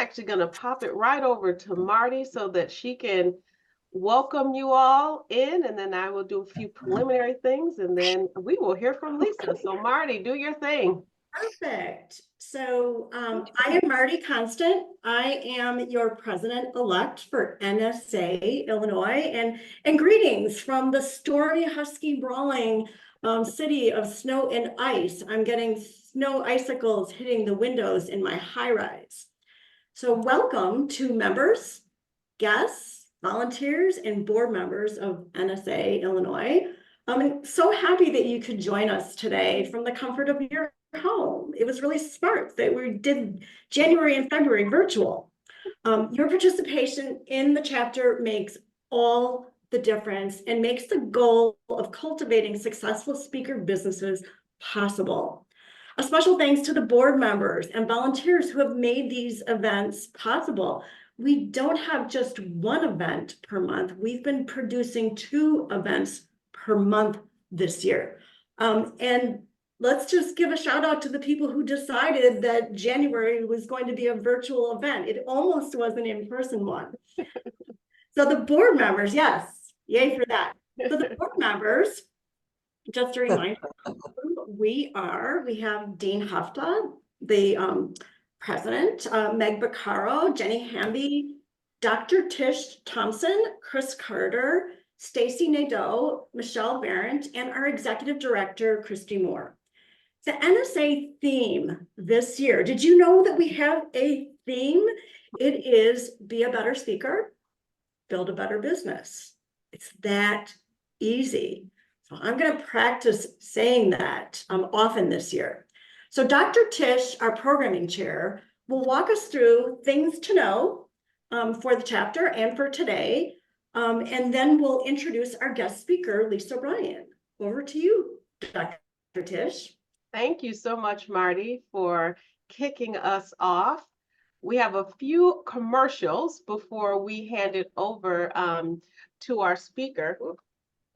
actually going to pop it right over to Marty so that she can welcome you all in, and then I will do a few preliminary things, and then we will hear from Lisa. So Marty, do your thing. Perfect. So I am Marty Constant. I am your president-elect for NSA Illinois, and greetings from the stormy, husky, brawling city of snow and ice. I'm getting snow icicles hitting the windows in my high-rise. So welcome to members, guests, volunteers, and board members of NSA Illinois. I'm so happy that you could join us today from the comfort of your home. It was really smart that we did January and February virtual. Your participation in the chapter makes all the difference and makes the goal of cultivating successful speaker businesses possible. A special thanks to the board members and volunteers who have made these events possible. We don't have just one event per month. We've been producing 2 events per month this year. And let's just give a shout out to the people who decided that January was going to be a virtual event. It almost was an in-person one. So the board members, yes, yay for that. So the board members, just a reminder, we have Dean Hafta, the president, Meg Baccaro, Jenny Hamby, Dr. Tish Thompson, Chris Carter, Stacy Nadeau, Michelle Barrett, and our executive director, Christy Moore. The NSA theme this year, did you know that we have a theme? It is be a better speaker, build a better business. It's that easy. So I'm going to practice saying that often this year. So Dr. Tish, our programming chair, will walk us through things to know for the chapter and for today. And then we'll introduce our guest speaker, Lisa Bryan. Over to you, Dr. Tish. Thank you so much, Marty, for kicking us off. We have a few commercials before we hand it over to our speaker. Oops,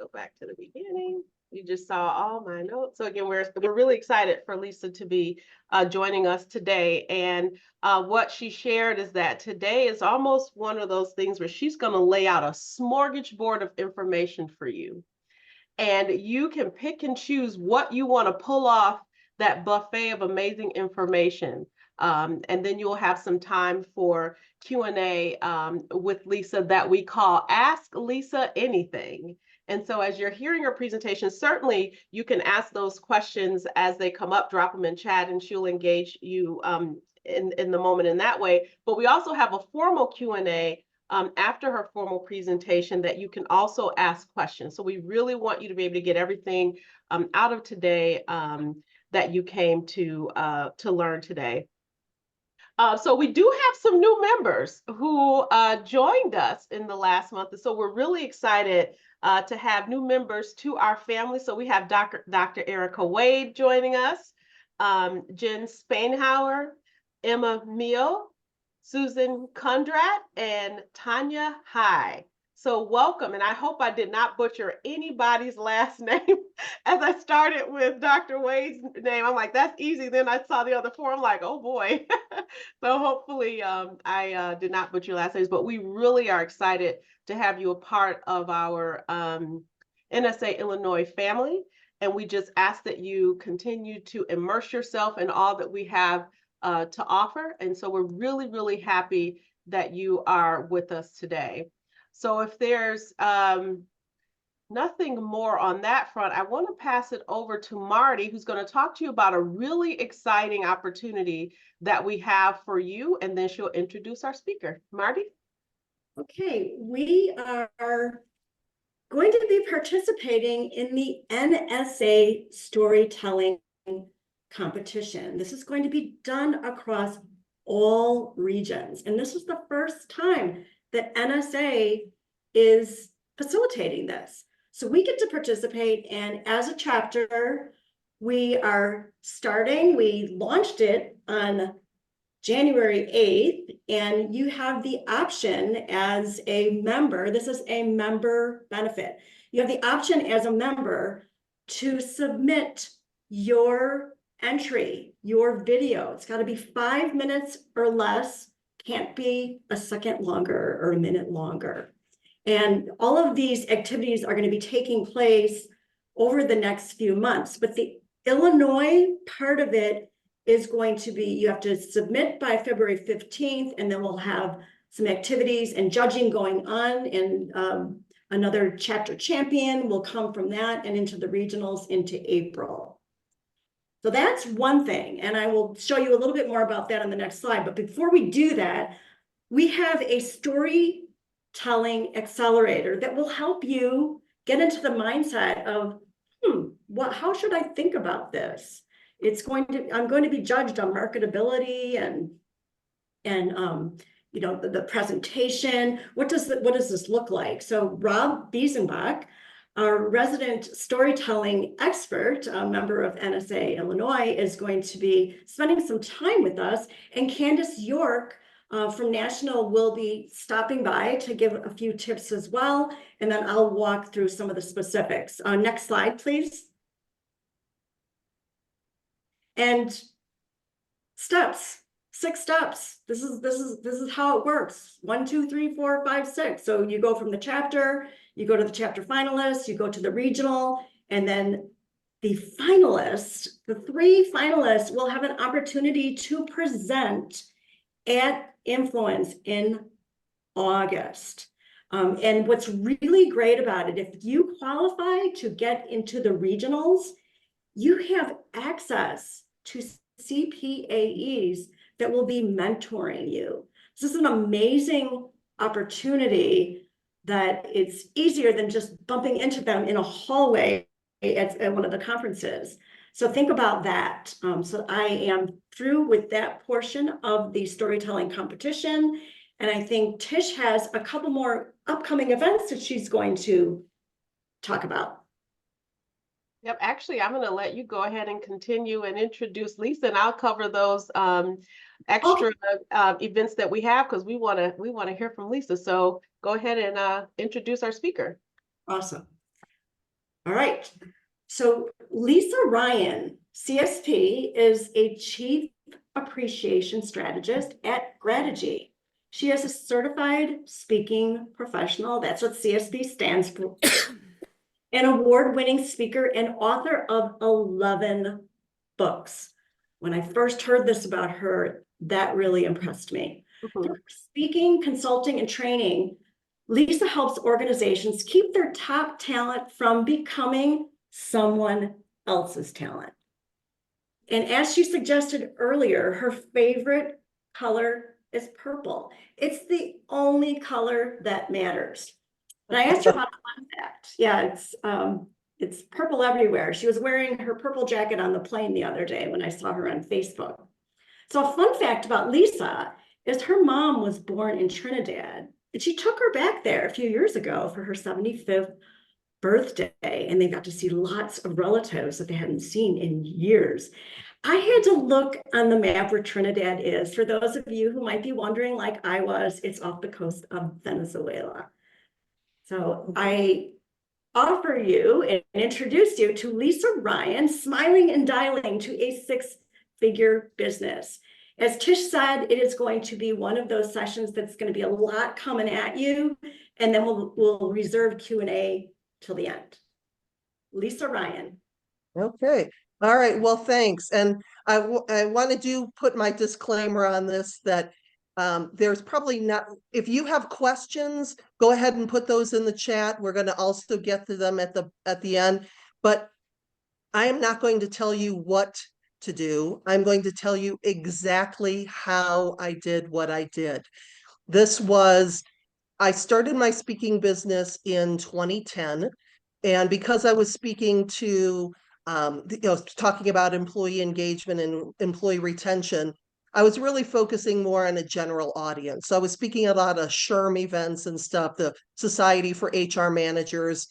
go back to the beginning. You just saw all my notes. So again, we're really excited for Lisa to be joining us today. And what she shared is that today is almost one of those things where she's going to lay out a smorgasbord of information for you. And you can pick and choose what you want to pull off that buffet of amazing information. And then you'll have some time for Q&A with Lisa that we call Ask Lisa Anything. And so as you're hearing her presentation, certainly you can ask those questions as they come up, drop them in chat, and she'll engage you in the moment in that way. But we also have a formal Q&A after her formal presentation that you can also ask questions. So we really want you to be able to get everything out of today that you came to learn today. So we do have some new members who joined us in the last month. And so we're really excited to have new members to our family. So we have Dr. Erica Wade joining us, Jen Spainhauer, Emma Meal, Susan Kundrat, and Tanya High. So welcome, and I hope I did not butcher anybody's last name. As I started with Dr. Wade's name, I'm like, that's easy. Then I saw the other 4, I'm like, oh boy. So hopefully I did not butcher your last names, but we really are excited to have you a part of our NSA Illinois family. And we just ask that you continue to immerse yourself in all that we have to offer. And so we're really, really happy that you are with us today. So if there's nothing more on that front, I want to pass it over to Marty, who's going to talk to you about a really exciting opportunity that we have for you, and then she'll introduce our speaker. Marty? Okay, we are going to be participating in the NSA storytelling competition. This is going to be done across all regions. And this is the first time that NSA is facilitating this. So we get to participate, and as a chapter, we launched it on January 8th, and you have the option as a member, this is a member benefit. You have the option as a member to submit your entry, your video. It's got to be 5 minutes or less, can't be a second longer or a minute longer. And all of these activities are going to be taking place over the next few months. But the Illinois part of it is going to be, you have to submit by February 15th, and then we'll have some activities and judging going on. And another chapter champion will come from that and into the regionals into April. So that's one thing. And I will show you a little bit more about that on the next slide. But before we do that, we have a storytelling accelerator that will help you get into the mindset of, how should I think about this? I'm going to be judged on marketability and the presentation. What does this look like? So Rob Biesenbach, our resident storytelling expert, a member of NSA Illinois, is going to be spending some time with us, and Candace York from National will be stopping by to give a few tips as well, and then I'll walk through some of the specifics. Next slide, please. And steps. 6 steps. This is how it works. 1, 2, 3, 4, 5, 6. So you go from the chapter, you go to the chapter finalists, you go to the regional, and then the finalists, the 3 finalists will have an opportunity to present at Influence in August. And what's really great about it, if you qualify to get into the regionals, you have access to CPAEs that will be mentoring you. This is an amazing opportunity that it's easier than just bumping into them in a hallway at one of the conferences. So think about that. So I am through with that portion of the storytelling competition. And I think Tish has a couple more upcoming events that she's going to talk about. Yep, actually, I'm going to let you go ahead and continue and introduce Lisa, and I'll cover those extra events that we have, because we want to hear from Lisa. So go ahead and introduce our speaker. Awesome. All right. So Lisa Ryan, CSP, is a Chief Appreciation Strategist at Grategy. She is a certified speaking professional. That's what CSP stands for. An award-winning speaker and author of 11 books. When I first heard this about her, that really impressed me. Through speaking, consulting, and training, Lisa helps organizations keep their top talent from becoming someone else's talent. And as she suggested earlier, her favorite color is purple. It's the only color that matters. And I asked her about a fun fact. Yeah, it's purple everywhere. She was wearing her purple jacket on the plane the other day when I saw her on Facebook. So a fun fact about Lisa is her mom was born in Trinidad, and she took her back there a few years ago for her 75th birthday, and they got to see lots of relatives that they hadn't seen in years. I had to look on the map where Trinidad is. For those of you who might be wondering, like I was, it's off the coast of Venezuela. So I offer you and introduce you to Lisa Ryan, smiling and dialing to a 6-figure business. As Tish said, it is going to be one of those sessions that's going to be a lot coming at you, and then we'll reserve Q&A till the end. Lisa Ryan. Okay. All right. Well, thanks. And I want to put my disclaimer on this that there's probably not, if you have questions, go ahead and put those in the chat. We're going to also get to them at the end, but I am not going to tell you what to do. I'm going to tell you exactly how I did what I did. I started my speaking business in 2010. And because I was speaking to, talking about employee engagement and employee retention, I was really focusing more on a general audience. So I was speaking at a lot of SHRM events and stuff, the Society for HR Managers,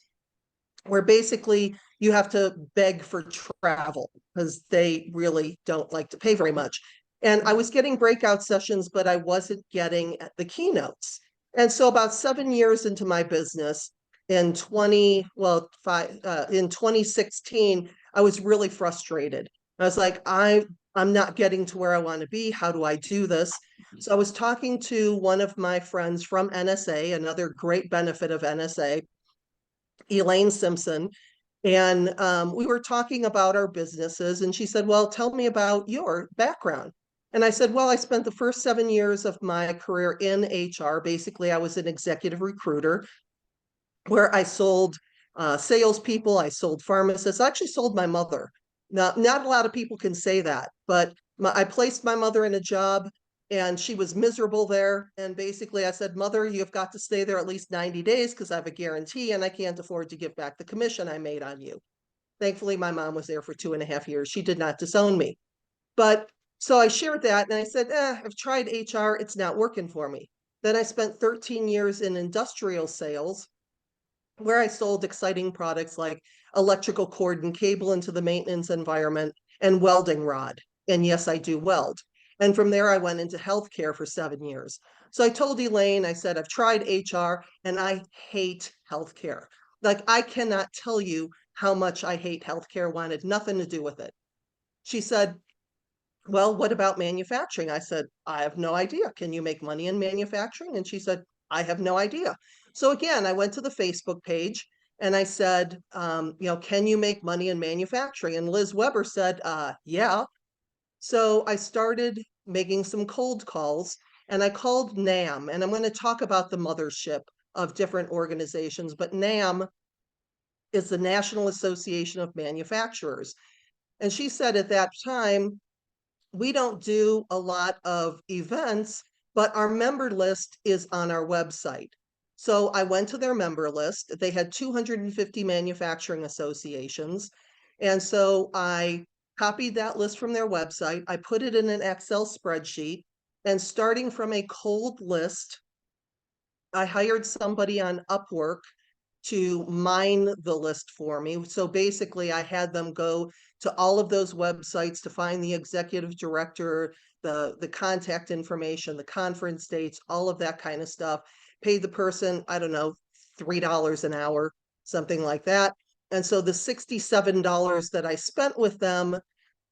where basically you have to beg for travel because they really don't like to pay very much. And I was getting breakout sessions, but I wasn't getting the keynotes. And so about 7 years into my business, in 2016, I was really frustrated. I was like, I I'm not getting to where I want to be. How do I do this? So I was talking to one of my friends from NSA, another great benefit of NSA, Elaine Simpson. And we were talking about our businesses, and she said, well, tell me about your background. And I said, well, I spent the first 7 years of my career in HR. Basically, I was an executive recruiter where I sold salespeople, I sold pharmacists, I actually sold my mother. Not a lot of people can say that, but I placed my mother in a job and she was miserable there. And basically I said, Mother, you've got to stay there at least 90 days because I have a guarantee and I can't afford to give back the commission I made on you. Thankfully, my mom was there for 2.5 years. She did not disown me. But so I shared that and I said, I've tried HR, it's not working for me. Then I spent 13 years in industrial sales where I sold exciting products like electrical cord and cable into the maintenance environment and welding rod. And yes, I do weld. And from there, I went into healthcare for 7 years. So I told Elaine, I said, I've tried HR and I hate healthcare. Like, I cannot tell you how much I hate healthcare, wanted nothing to do with it. She said, well, what about manufacturing? I said, I have no idea. Can you make money in manufacturing? And she said, I have no idea. So again, I went to the Facebook page and I said, can you make money in manufacturing? And Liz Weber said, yeah. So I started making some cold calls and I called NAM, and I'm going to talk about the mothership of different organizations, but NAM is the National Association of Manufacturers. And she said at that time, we don't do a lot of events, but our member list is on our website. So I went to their member list. They had 250 manufacturing associations. And so I copied that list from their website. I put it in an Excel spreadsheet. And starting from a cold list, I hired somebody on Upwork to mine the list for me. So basically, I had them go to all of those websites to find the executive director, the contact information, the conference dates, all of that kind of stuff. Paid the person, I don't know, $3 an hour, something like that. And so the $67 that I spent with them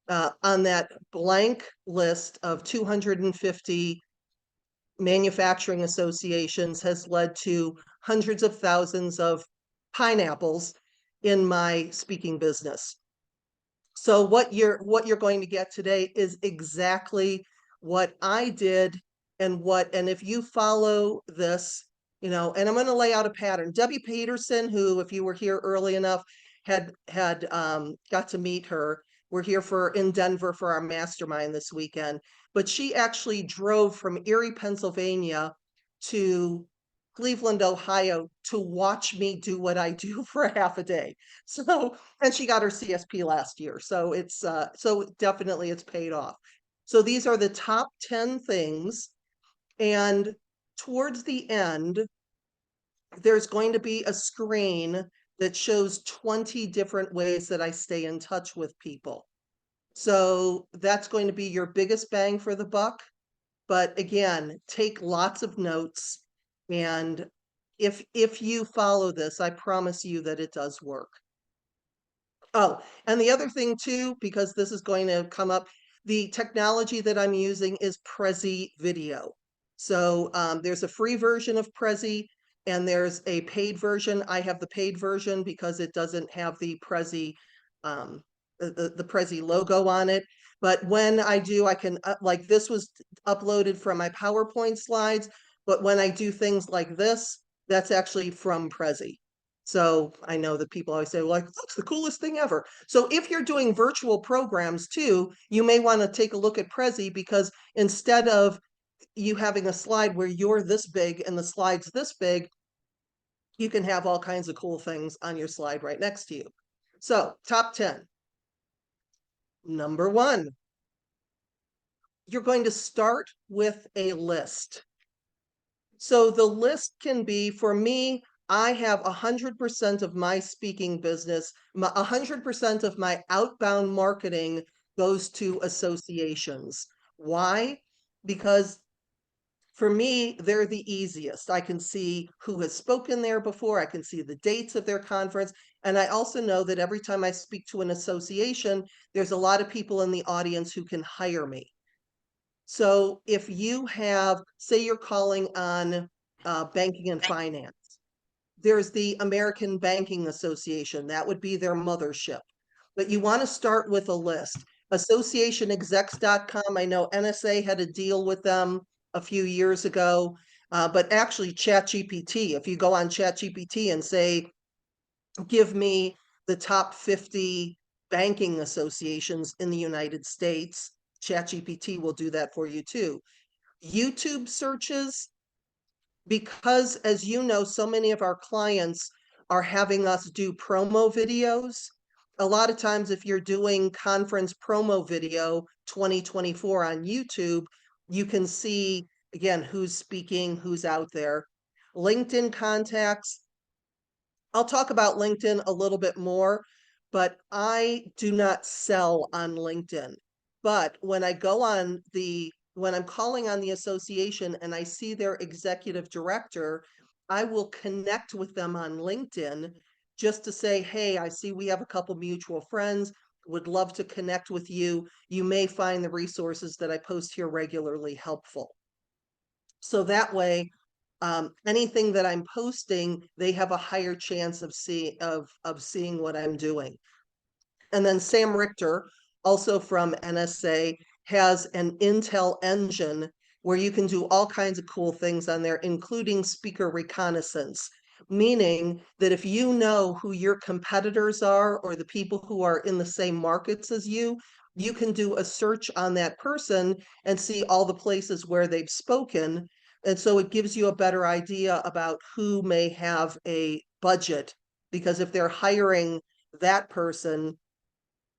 on that blank list of 250 manufacturing associations has led to hundreds of thousands of pineapples in my speaking business. So what you're going to get today is exactly what I did and if you follow this, and I'm going to lay out a pattern. Debbie Peterson, who, if you were here early enough, had got to meet her. We're here in Denver for our mastermind this weekend, but she actually drove from Erie, Pennsylvania to Cleveland, Ohio to watch me do what I do for a half a day. So, and she got her CSP last year. So so definitely it's paid off. So these are the top 10 things. And towards the end, there's going to be a screen that shows 20 different ways that I stay in touch with people. So that's going to be your biggest bang for the buck. But again, take lots of notes. And if you follow this, I promise you that it does work. Oh, and the other thing too, because this is going to come up, the technology that I'm using is Prezi Video. So there's a free version of Prezi and there's a paid version. I have the paid version because it doesn't have the Prezi the Prezi logo on it. But when I do, I can, like this was uploaded from my PowerPoint slides, but when I do things like this, that's actually from Prezi. So I know that people always say, like, that's the coolest thing ever. So if you're doing virtual programs too, you may want to take a look at Prezi, because instead of you having a slide where you're this big and the slide's this big, you can have all kinds of cool things on your slide right next to you. So top 10. Number 1, you're going to start with a list. So the list can be, for me, I have 100% of my speaking business, 100% of my outbound marketing goes to associations. Why? Because For me, they're the easiest. I can see who has spoken there before. I can see the dates of their conference. And I also know that every time I speak to an association, there's a lot of people in the audience who can hire me. So if you have, say you're calling on banking and finance, there's the American Banking Association. That would be their mothership. But you want to start with a list. Associationexecs.com. I know NSA had a deal with them a few years ago, but actually ChatGPT, if you go on ChatGPT and say, give me the top 50 banking associations in the United States, ChatGPT will do that for you too. YouTube searches, because as you know, so many of our clients are having us do promo videos. A lot of times if you're doing conference promo video 2024 on YouTube, you can see, again, who's speaking, who's out there. LinkedIn contacts. I'll talk about LinkedIn a little bit more, but I do not sell on LinkedIn. But when I go on when I'm calling on the association and I see their executive director, I will connect with them on LinkedIn just to say, hey, I see we have a couple mutual friends, would love to connect with you. You may find the resources that I post here regularly helpful. So that way, anything that I'm posting, they have a higher chance of seeing what I'm doing. And then Sam Richter, also from NSA, has an Intel engine where you can do all kinds of cool things on there, including speaker reconnaissance, meaning that if you know who your competitors are or the people who are in the same markets as you can do a search on that person and see all the places where they've spoken. And so it gives you a better idea about who may have a budget, because if they're hiring that person,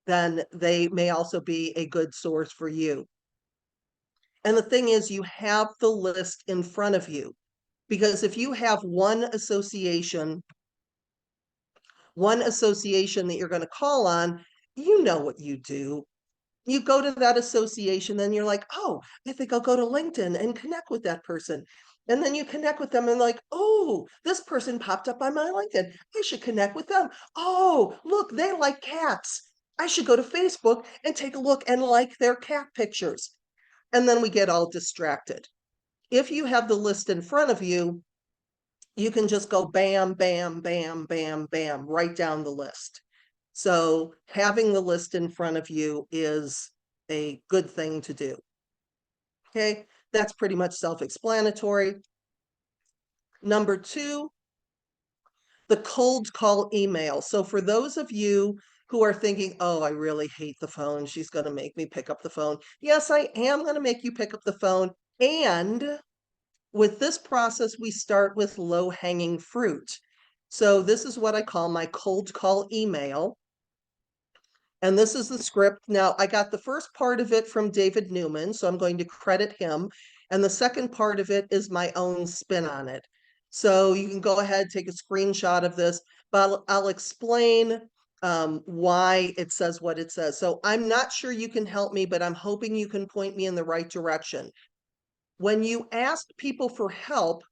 then they may also be a good source for you. And the thing is, you have the list in front of you, because if you have one association that you're going to call on, you know what you do. You go to that association, then you're like, oh, I think I'll go to LinkedIn and connect with that person. And then you connect with them and like, oh, this person popped up on my LinkedIn. I should connect with them. Oh, look, they like cats. I should go to Facebook and take a look and like their cat pictures. And then we get all distracted. If you have the list in front of you, you can just go bam, bam, bam, bam, bam, right down the list. So having the list in front of you is a good thing to do. Okay, that's pretty much self-explanatory. Number 2, the cold call email. So for those of you who are thinking, oh, I really hate the phone, she's going to make me pick up the phone. Yes, I am going to make you pick up the phone. And with this process, we start with low-hanging fruit. So this is what I call my cold call email. And this is the script. Now, I got the first part of it from David Newman, so I'm going to credit him. And the second part of it is my own spin on it. So you can go ahead, take a screenshot of this, but I'll explain why it says what it says. So I'm not sure you can help me, but I'm hoping you can point me in the right direction. When you ask people for help,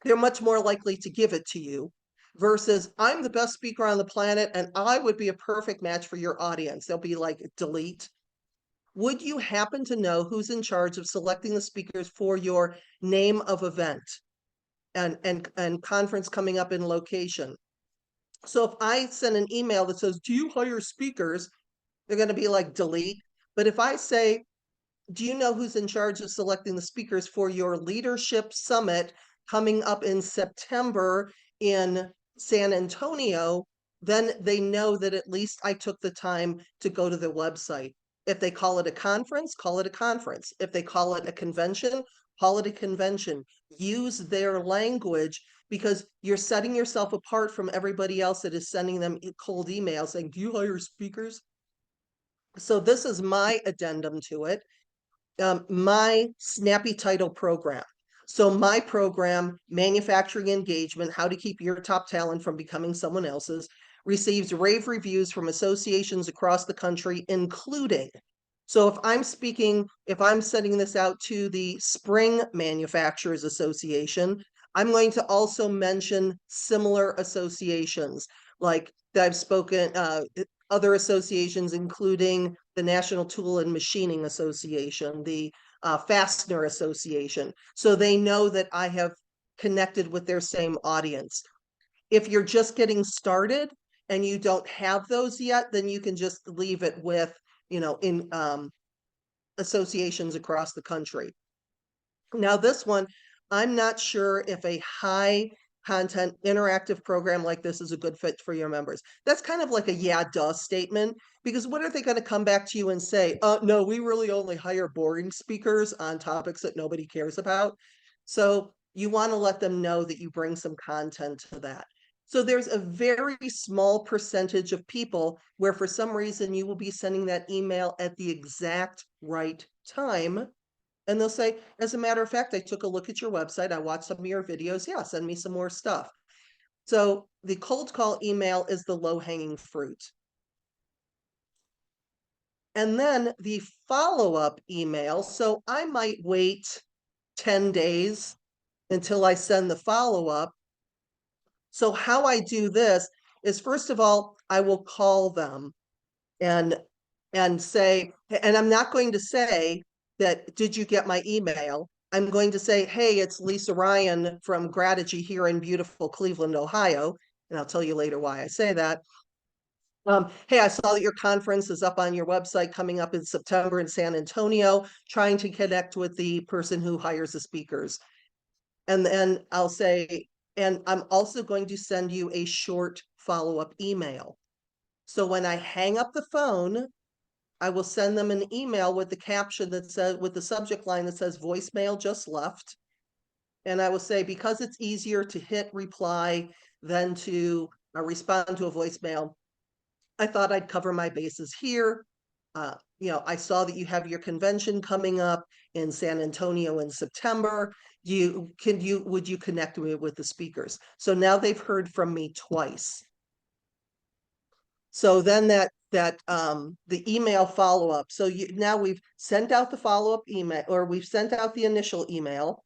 they're much more likely to give it to you versus I'm the best speaker on the planet and I would be a perfect match for your audience. They'll be like, delete. Would you happen to know who's in charge of selecting the speakers for your name of event and conference coming up in location? So if I send an email that says, do you hire speakers? They're going to be like, delete. But if I say, do you know who's in charge of selecting the speakers for your leadership summit coming up in September in San Antonio, then they know that at least I took the time to go to the website. If they call it a conference, call it a conference. If they call it a convention, call it a convention. Use their language, because you're setting yourself apart from everybody else that is sending them cold emails saying, do you hire speakers? So this is my addendum to it. My snappy title program. So my program, Manufacturing Engagement, How to Keep Your Top Talent from Becoming Someone Else's, receives rave reviews from associations across the country, including So if I'm sending this out to the Spring Manufacturers Association, I'm going to also mention similar associations, like that I've spoken, other associations, including the National Tool and Machining Association, the Fastener Association. So they know that I have connected with their same audience. If you're just getting started and you don't have those yet, then you can just leave it with, in associations across the country. Now, this one, I'm not sure if a high content interactive program like this is a good fit for your members. That's kind of like a yeah, duh statement, because what are they going to come back to you and say? No, we really only hire boring speakers on topics that nobody cares about. So you want to let them know that you bring some content to that. So there's a very small percentage of people where for some reason you will be sending that email at the exact right time. And they'll say, as a matter of fact, I took a look at your website. I watched some of your videos. Yeah, send me some more stuff. So the cold call email is the low-hanging fruit. And then the follow-up email. So I might wait 10 days until I send the follow-up. So how I do this is, first of all, I will call them and say, and I'm not going to say that, did you get my email? I'm going to say, hey, it's Lisa Ryan from Grategy here in beautiful Cleveland, Ohio. And I'll tell you later why I say that. Hey, I saw that your conference is up on your website coming up in September in San Antonio, trying to connect with the person who hires the speakers. And then I'll say, and I'm also going to send you a short follow-up email. So when I hang up the phone, I will send them an email with the caption that says, with the subject line that says voicemail just left. And I will say, because it's easier to hit reply than to respond to a voicemail, I thought I'd cover my bases here. I saw that you have your convention coming up in San Antonio in September. Would you connect me with the speakers? So now they've heard from me twice. So then the email follow-up. So now we've sent out the follow-up email, or we've sent out the initial email.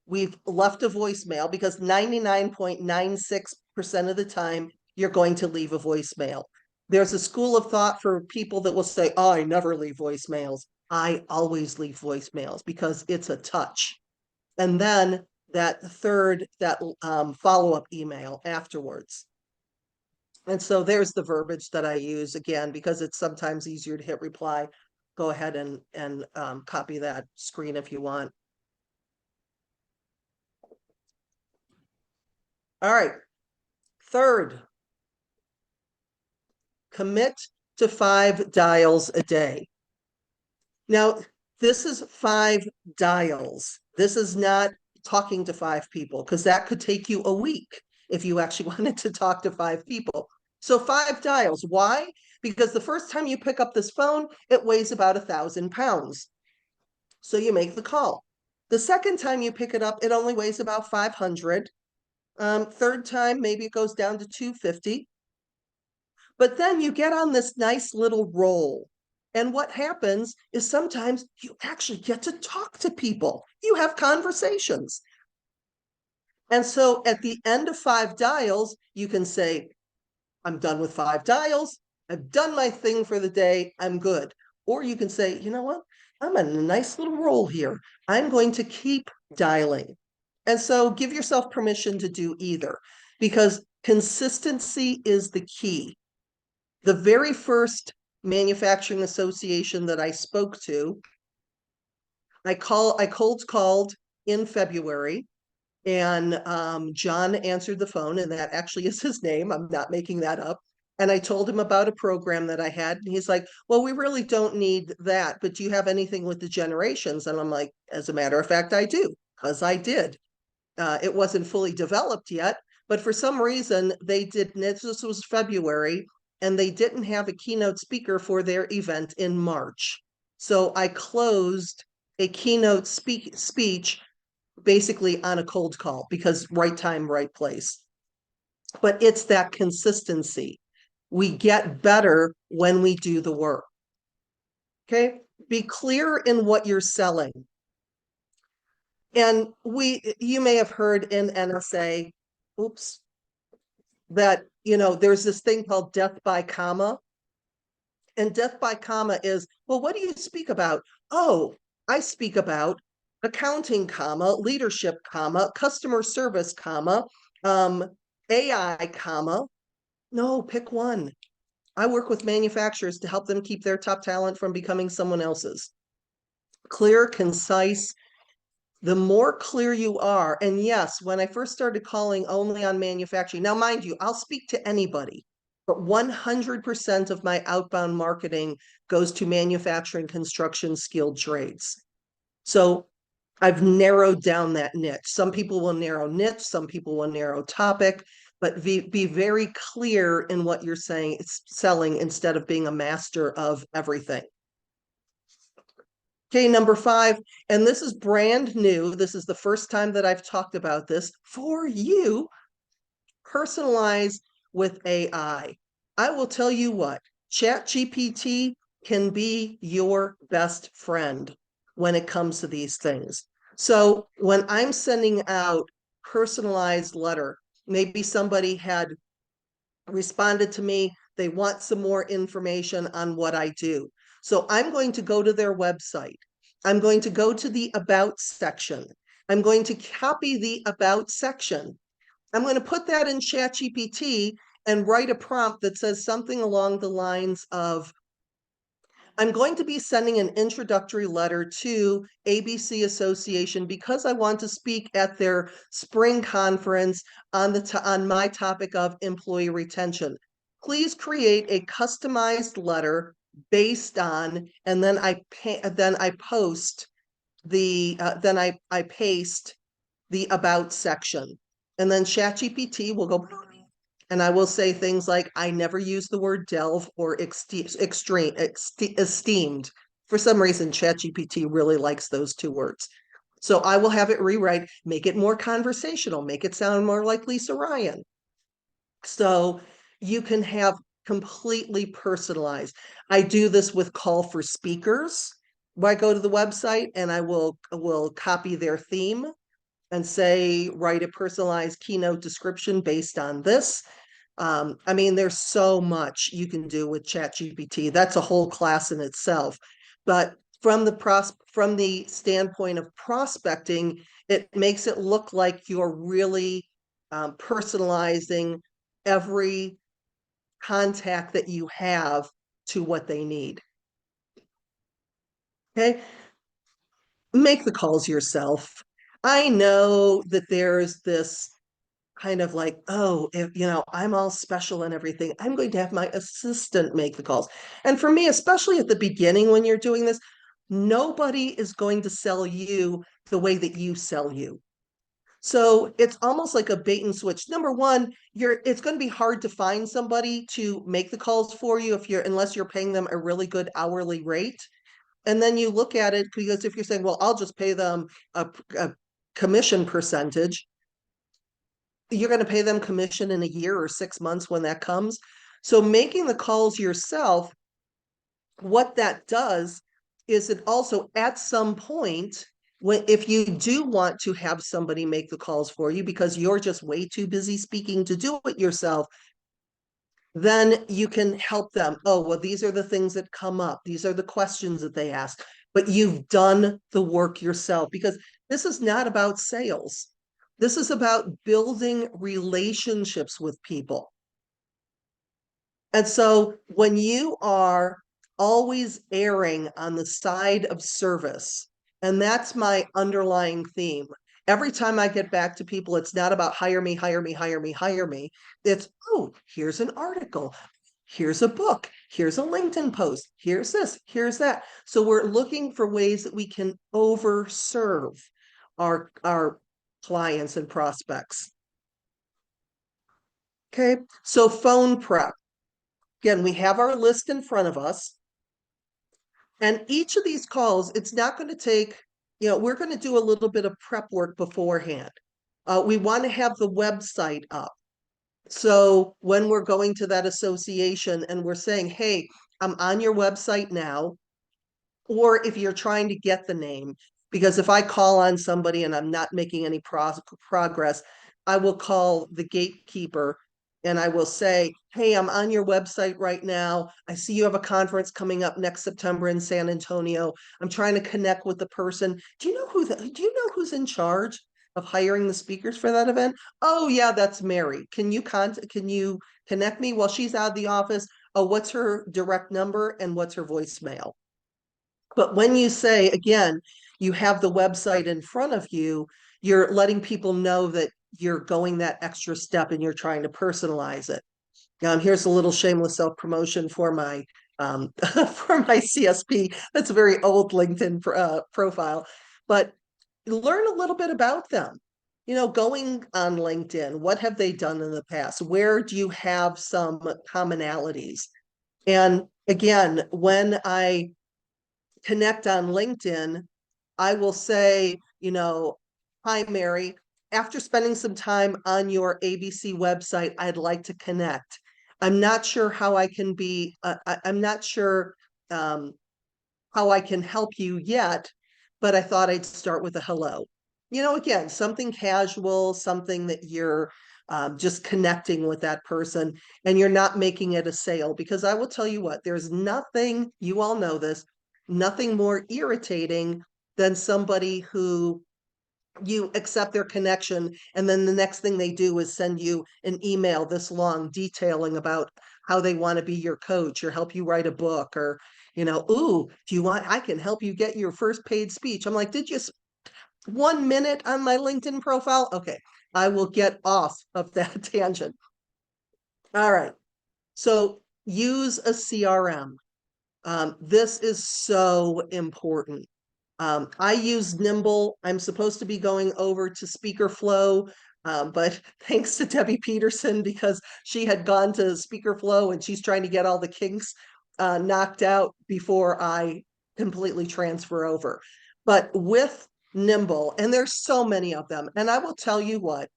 We've left a voicemail, because 99.96% of the time you're going to leave a voicemail. There's a school of thought for people that will say, oh, I never leave voicemails. I always leave voicemails because it's a touch. And then that follow-up email afterwards. And so there's the verbiage that I use, again, because it's sometimes easier to hit reply. Go ahead and copy that screen if you want. All right. Third, commit to 5 dials a day. Now, this is 5 dials. This is not talking to 5 people, because that could take you a week if you actually wanted to talk to 5 people. So 5 dials. Why? Because the first time you pick up this phone, it weighs about 1,000 pounds. So you make the call. The second time you pick it up, it only weighs about 500. Third time, maybe it goes down to 250. But then you get on this nice little roll. And what happens is sometimes you actually get to talk to people. You have conversations. And so at the end of 5 dials, you can say, I'm done with 5 dials. I've done my thing for the day. I'm good. Or you can say, you know what? I'm on a nice little roll here. I'm going to keep dialing. And so give yourself permission to do either, because consistency is the key. The very first manufacturing association that I spoke to, I cold called in February, and John answered the phone, and that actually is his name. I'm not making that up. And I told him about a program that I had, and he's like, well, we really don't need that, but do you have anything with the generations? And I'm like, as a matter of fact, I do, because I did. It wasn't fully developed yet, but for some reason they didn't. This was February, and they didn't have a keynote speaker for their event in March. So I closed a keynote speech basically on a cold call, because right time, right place. But it's that consistency. We get better when we do the work. Okay, be clear in what you're selling. And you may have heard in NSA, oops, that, there's this thing called death by comma. And death by comma is, well, what do you speak about? Oh, I speak about accounting, comma, leadership, comma, customer service, comma, AI, comma. No, pick one. I work with manufacturers to help them keep their top talent from becoming someone else's. Clear, concise. The more clear you are, and yes, when I first started calling only on manufacturing, now mind you, I'll speak to anybody, but 100% of my outbound marketing goes to manufacturing, construction, skilled trades. So I've narrowed down that niche. Some people will narrow niche, some people will narrow topic, but be very clear in what you're saying, selling, instead of being a master of everything. Okay, number 5, and this is brand new. This is the first time that I've talked about this for you. Personalize with AI. I will tell you what, ChatGPT can be your best friend when it comes to these things. So when I'm sending out personalized letter, maybe somebody had responded to me, they want some more information on what I do. So I'm going to go to their website. I'm going to go to the About section. I'm going to copy the About section. I'm going to put that in ChatGPT and write a prompt that says something along the lines of, I'm going to be sending an introductory letter to ABC Association because I want to speak at their spring conference on my topic of employee retention. Please create a customized letter based on, and then I paste the About section, and then ChatGPT will go, and I will say things like, I never use the word delve or esteemed. For some reason, ChatGPT really likes those two words. So I will have it rewrite, make it more conversational, make it sound more like Lisa Ryan. So you can have completely personalized. I do this with call for speakers, where I go to the website and I will copy their theme and say, write a personalized keynote description based on this. I mean, there's so much you can do with ChatGPT. That's a whole class in itself. But from the standpoint of prospecting, it makes it look like you're really personalizing every contact that you have to what they need. Okay, make the calls yourself. I know that there's this kind of like, oh, if I'm all special and everything, I'm going to have my assistant make the calls. And for me, especially at the beginning when you're doing this, nobody is going to sell you the way that you sell you. So it's almost like a bait and switch. Number one, it's going to be hard to find somebody to make the calls for you unless you're paying them a really good hourly rate. And then you look at it, because if you're saying, well, I'll just pay them a commission percentage, you're going to pay them commission in a year or 6 months when that comes. So making the calls yourself, what that does is it also, at some point, if you do want to have somebody make the calls for you because you're just way too busy speaking to do it yourself, then you can help them. Oh, well, these are the things that come up. These are the questions that they ask. But you've done the work yourself, because this is not about sales. This is about building relationships with people. And so when you are always erring on the side of service, and that's my underlying theme. Every time I get back to people, it's not about hire me, hire me, hire me, hire me. It's, oh, here's an article. Here's a book. Here's a LinkedIn post. Here's this, here's that. So we're looking for ways that we can overserve our clients and prospects. Okay, so phone prep. Again, we have our list in front of us. And each of these calls, it's not going to take, we're going to do a little bit of prep work beforehand. We want to have the website up. So when we're going to that association and we're saying, hey, I'm on your website now, or if you're trying to get the name, because if I call on somebody and I'm not making any progress, I will call the gatekeeper and I will say, hey, I'm on your website right now. I see you have a conference coming up next September in San Antonio. I'm trying to connect with the person. Do you know who's in charge of hiring the speakers for that event? Oh yeah, that's Mary. Can you connect me while she's out of the office? Oh, what's her direct number and what's her voicemail? But when you say, again, you have the website in front of you, you're letting people know that you're going that extra step and you're trying to personalize it. Here's a little shameless self-promotion for my for my CSP. That's a very old LinkedIn profile, but learn a little bit about them. You know, going on LinkedIn, what have they done in the past? Where do you have some commonalities? And again, when I connect on LinkedIn, I will say, you know, hi, Mary. After spending some time on your ABC website, I'd like to connect. I'm not sure how I can be, I'm not sure how I can help you yet, but I thought I'd start with a hello. You know, again, something casual, something that you're just connecting with that person and you're not making it a sale. Because I will tell you what, there's nothing, you all know this, nothing more irritating than somebody who you accept their connection and then the next thing they do is send you an email this long detailing about how they want to be your coach or help you write a book or, you know, ooh, do you want, I can help you get your first paid speech. I'm like, did you 1 minute on my LinkedIn profile? Okay, I will get off of that tangent. All right, so use a CRM. This is so important. I use Nimble. I'm supposed to be going over to Speaker Flow, but thanks to Debbie Peterson, because she had gone to Speaker Flow and she's trying to get all the kinks knocked out before I completely transfer over. But with Nimble, and there's so many of them, and I will tell you what,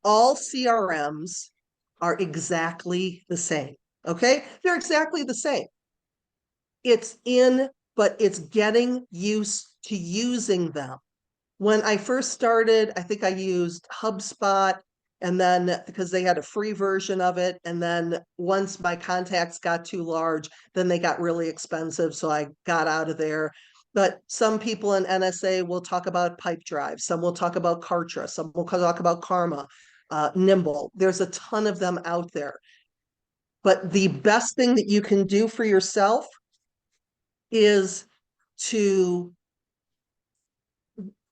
all CRMs are exactly the same. Okay, they're exactly the same. It's in, but it's getting used to using them. When I first started, I think I used HubSpot, and then because they had a free version of it, and then once my contacts got too large, then they got really expensive, so I got out of there. But some people in NSA will talk about Pipedrive, some will talk about Kartra, some will talk about Karma, Nimble. There's a ton of them out there. But the best thing that you can do for yourself is to,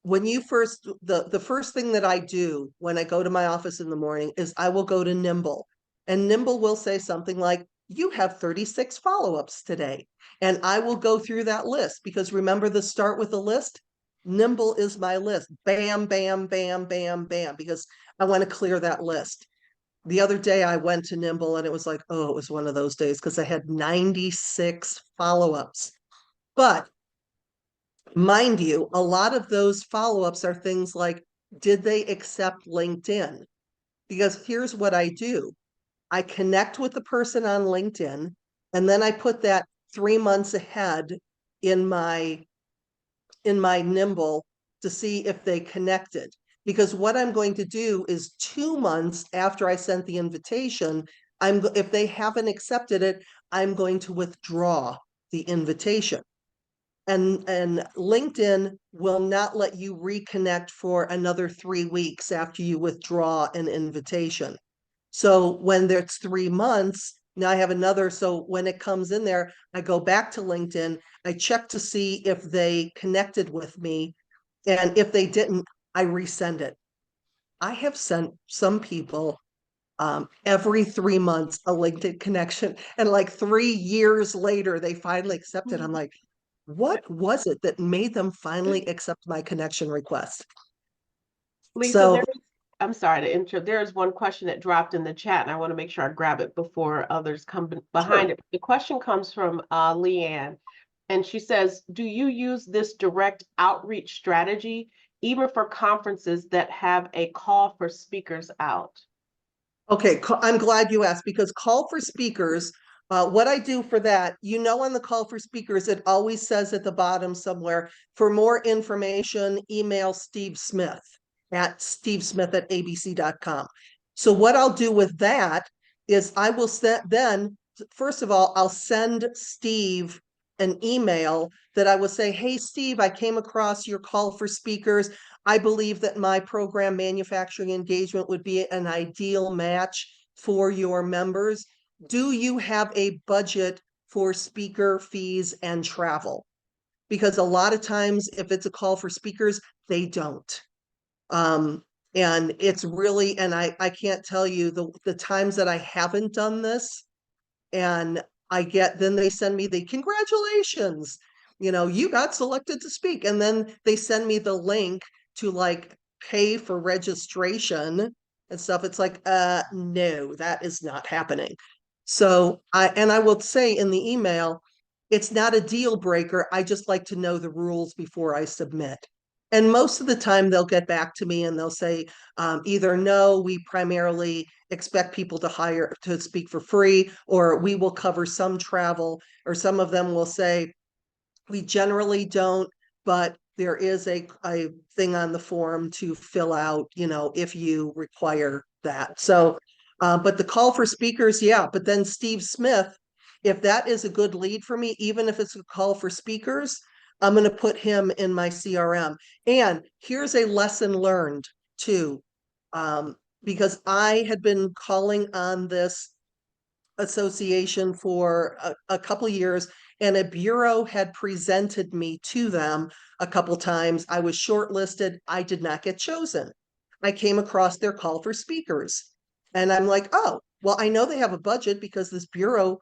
when you first, the first thing that I do when I go to my office in the morning is I will go to Nimble, and Nimble will say something like, you have 36 follow-ups today. And I will go through that list, because remember the start with a list? Nimble is my list. Bam, bam, bam, bam, bam, because I want to clear that list. The other day I went to Nimble and it was like, oh, it was one of those days because I had 96 follow-ups. But mind you, a lot of those follow-ups are things like, did they accept LinkedIn? Because here's what I do. I connect with the person on LinkedIn, and then I put that 3 months ahead in my Nimble to see if they connected. Because what I'm going to do is 2 months after I sent the invitation, if they haven't accepted it, I'm going to withdraw the invitation. And LinkedIn will not let you reconnect for another 3 weeks after you withdraw an invitation. So when there's 3 months, now I have another. So when it comes in there, I go back to LinkedIn, I check to see if they connected with me. And if they didn't, I resend it. I have sent some people every 3 months a LinkedIn connection. And like 3 years later, they finally accepted. I'm like, what was it that made them finally accept my connection request? Lisa, So, I'm sorry to interrupt. There is one question that dropped in the chat, and I want to make sure I grab it before others come behind sure. it. The question comes from Leanne, and she says, do you use this direct outreach strategy even for conferences that have a call for speakers out? Okay, I'm glad you asked, because call for speakers What I do for that, on the call for speakers, it always says at the bottom somewhere, for more information, email Steve Smith at stevesmith@abc.com. So what I'll do with that is I will then, first of all, I'll send Steve an email that I will say, hey, Steve, I came across your call for speakers. I believe that my program, Manufacturing Engagement, would be an ideal match for your members. Do you have a budget for speaker fees and travel? Because a lot of times, if it's a call for speakers, they don't. And it's really, and I can't tell you the times that I haven't done this, and then they send me the congratulations, you got selected to speak. And then they send me the link to like pay for registration and stuff. It's like, no, that is not happening. So I will say in the email, it's not a deal breaker. I just like to know the rules before I submit. And most of the time they'll get back to me and they'll say, either no, we primarily expect people to speak for free, or we will cover some travel, or some of them will say, we generally don't, but there is a thing on the form to fill out, if you require that. So, but the call for speakers, yeah, but then Steve Smith, if that is a good lead for me, even if it's a call for speakers, I'm going to put him in my CRM. And here's a lesson learned too, because I had been calling on this association for a couple years, and a bureau had presented me to them a couple times. I was shortlisted. I did not get chosen. I came across their call for speakers, and I'm like, oh, well, I know they have a budget because this bureau,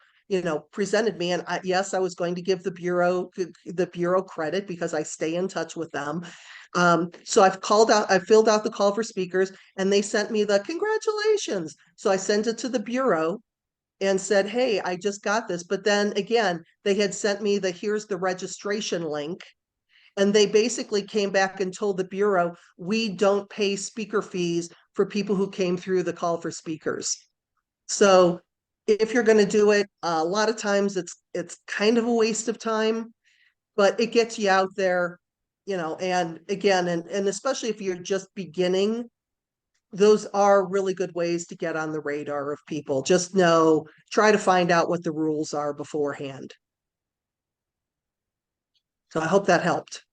presented me. And yes, I was going to give the bureau credit because I stay in touch with them. So I filled out the call for speakers, and they sent me the congratulations. So I sent it to the bureau and said, hey, I just got this. But then again, they had sent me here's the registration link. And they basically came back and told the Bureau, we don't pay speaker fees for people who came through the call for speakers. So if you're going to do it, a lot of times it's kind of a waste of time, but it gets you out there, and again, and especially if you're just beginning, those are really good ways to get on the radar of people. Just try to find out what the rules are beforehand. So I hope that helped.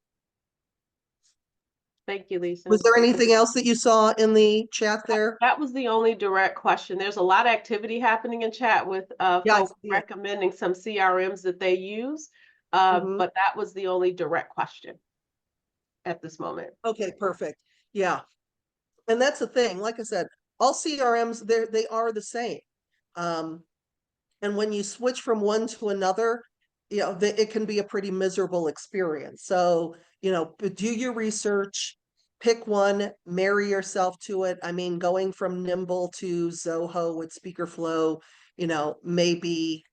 Thank you, Lisa. Was there anything else that you saw in the chat there? That was the only direct question. There's a lot of activity happening in chat with folks recommending some CRMs that they use, but that was the only direct question at this moment. Okay, perfect. Yeah. And that's the thing. Like I said, all CRMs, they are the same. And when you switch from one to another, it can be a pretty miserable experience. So, do your research, pick one, marry yourself to it. I mean, going from Nimble to Zoho with SpeakerFlow, maybe,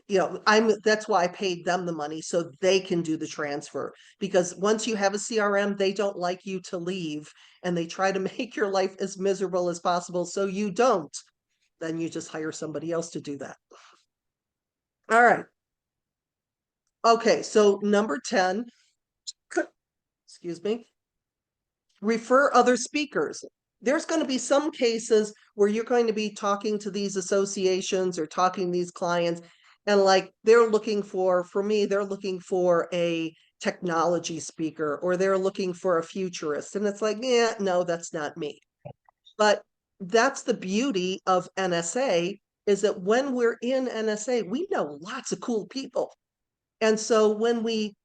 that's why I paid them the money so they can do the transfer. Because once you have a CRM, they don't like you to leave, and they try to make your life as miserable as possible so you don't. Then you just hire somebody else to do that. All right. Okay, so number 10, excuse me, refer other speakers. There's going to be some cases where you're going to be talking to these associations or talking to these clients, and like they're looking for a technology speaker, or they're looking for a futurist. And it's like, yeah, no, that's not me. But that's the beauty of NSA, is that when we're in NSA, we know lots of cool people. And so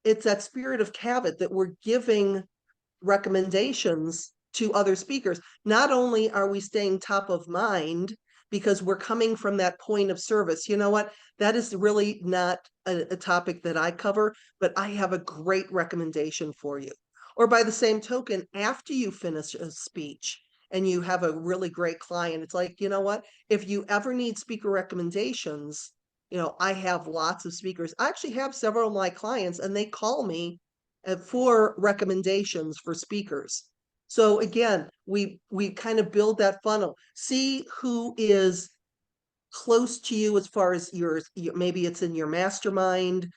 it's that spirit of Cavett that we're giving recommendations to other speakers. Not only are we staying top of mind because we're coming from that point of service. You know what? That is really not a topic that I cover, but I have a great recommendation for you. Or by the same token, after you finish a speech and you have a really great client, it's like, you know what? If you ever need speaker recommendations, I have lots of speakers. I actually have several of my clients, and they call me for recommendations for speakers. So again, we kind of build that funnel, see who is close to you as far as maybe it's in your mastermind,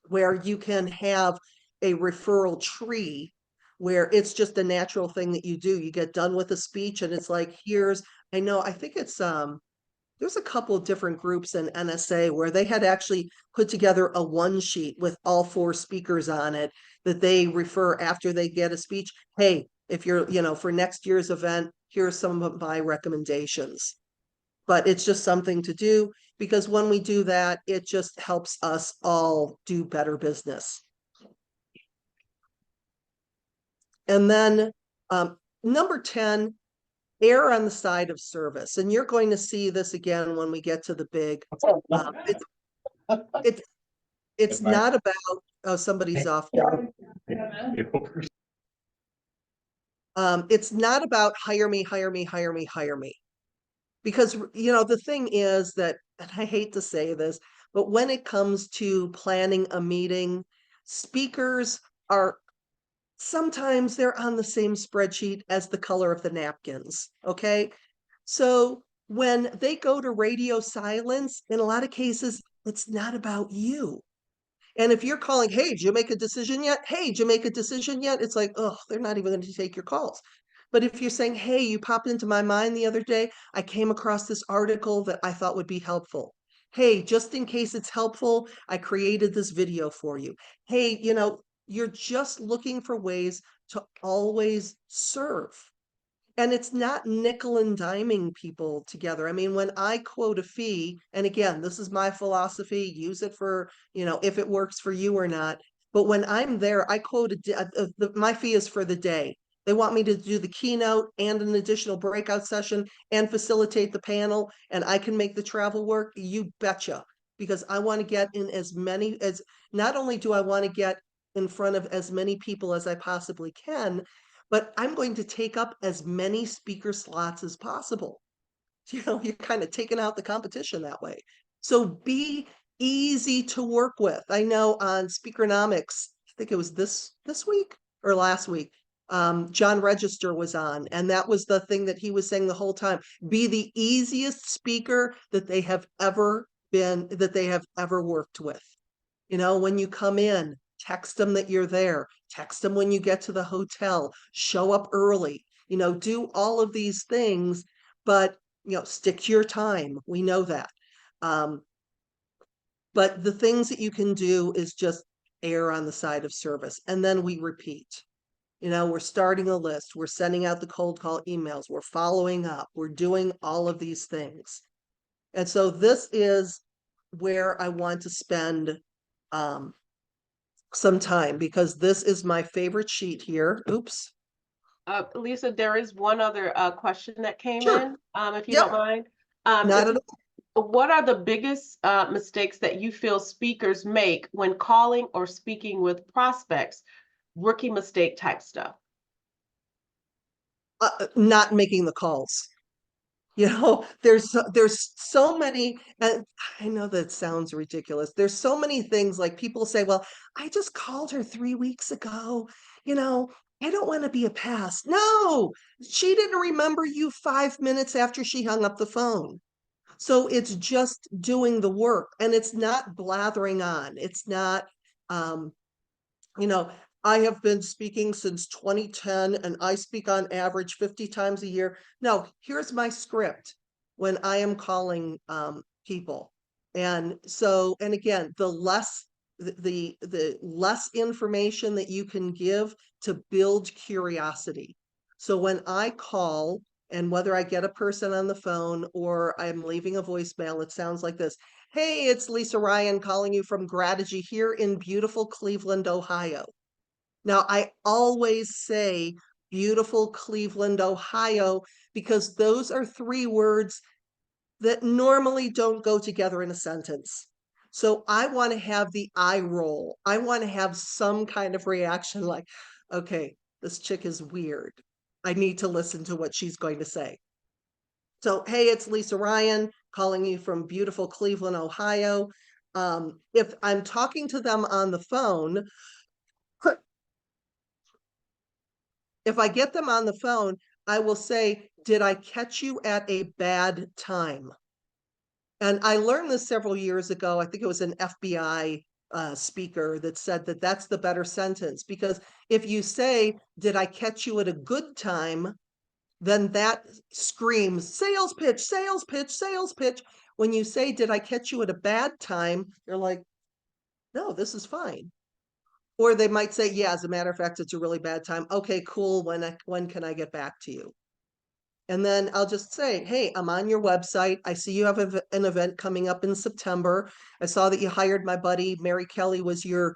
where you can have a referral tree where it's just a natural thing that you do. You get done with a speech and it's like, I think it's there's a couple of different groups in NSA where they had actually put together a one sheet with all 4 speakers on it that they refer after they get a speech. Hey, if you're, for next year's event, here's some of my recommendations. But it's just something to do, because when we do that, it just helps us all do better business. And then number 10, err on the side of service. And you're going to see this again when we get to the big. It's not about, oh, somebody's off there. It's not about hire me, hire me, hire me, hire me. Because, the thing is that, and I hate to say this, but when it comes to planning a meeting, speakers are sometimes they're on the same spreadsheet as the color of the napkins. Okay. So when they go to radio silence, in a lot of cases, it's not about you. And if you're calling, hey, did you make a decision yet? Hey, did you make a decision yet? It's like, oh, they're not even going to take your calls. But if you're saying, hey, you popped into my mind the other day, I came across this article that I thought would be helpful. Hey, just in case it's helpful, I created this video for you. Hey, you're just looking for ways to always serve. And it's not nickel and diming people together. I mean, when I quote a fee, and again, this is my philosophy, use it for, if it works for you or not. But when I'm there, I quote my fee is for the day. They want me to do the keynote and an additional breakout session and facilitate the panel, and I can make the travel work. You betcha. Because I want to get in not only do I want to get in front of as many people as I possibly can, but I'm going to take up as many speaker slots as possible. You're kind of taking out the competition that way. So be easy to work with. I know on Speakernomics, I think it was this week or last week, John Register was on, and that was the thing that he was saying the whole time. Be the easiest speaker that they have ever worked with. When you come in, text them that you're there, text them when you get to the hotel, show up early, do all of these things, but, stick to your time. We know that. But the things that you can do is just err on the side of service. And then we repeat. We're starting a list, we're sending out the cold call emails, we're following up, we're doing all of these things. And so this is where I want to spend some time, because this is my favorite sheet here. Oops. Lisa, there is one other question that came Sure. in, if you Yep. don't mind. Not at all. What are the biggest mistakes that you feel speakers make when calling or speaking with prospects? Rookie mistake type stuff. Not making the calls. There's so many, and I know that sounds ridiculous. There's so many things, like people say, well, I just called her 3 weeks ago. I don't want to be a pest. No, she didn't remember you 5 minutes after she hung up the phone. So it's just doing the work, and it's not blathering on. It's not, you know, I have been speaking since 2010 and I speak on average 50 times a year. No, here's my script when I am calling people. And so, and again, the less information that you can give to build curiosity. So when I call, and whether I get a person on the phone or I'm leaving a voicemail, it sounds like this. Hey, it's Lisa Ryan calling you from Grategy here in beautiful Cleveland, Ohio. Now, I always say beautiful Cleveland, Ohio, because those are 3 words that normally don't go together in a sentence. So I want to have the eye roll. I want to have some kind of reaction like, okay, this chick is weird. I need to listen to what she's going to say. So, hey, it's Lisa Ryan calling you from beautiful Cleveland, Ohio. If I'm talking to them on the phone, if I get them on the phone, I will say, did I catch you at a bad time? And I learned this several years ago. I think it was an FBI speaker that said that that's the better sentence, because if you say, did I catch you at a good time? Then that screams sales pitch, sales pitch, sales pitch. When you say, did I catch you at a bad time? You're like, no, this is fine. Or they might say, yeah, as a matter of fact, it's a really bad time. Okay, cool. When can I get back to you? And then I'll just say, hey, I'm on your website. I see you have an event coming up in September. I saw that you hired my buddy, Mary Kelly was your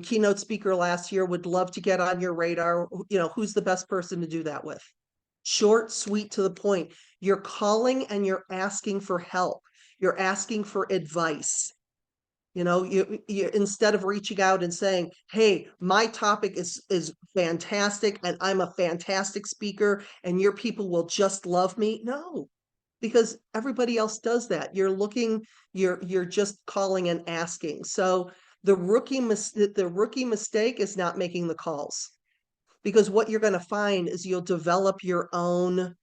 keynote speaker last year. Would love to get on your radar. Who's the best person to do that with? Short, sweet, to the point. You're calling and you're asking for help. You're asking for advice. You instead of reaching out and saying, hey, my topic is fantastic and I'm a fantastic speaker and your people will just love me. No, because everybody else does that. You're just calling and asking. So the rookie mistake is not making the calls, because what you're going to find is you'll develop your own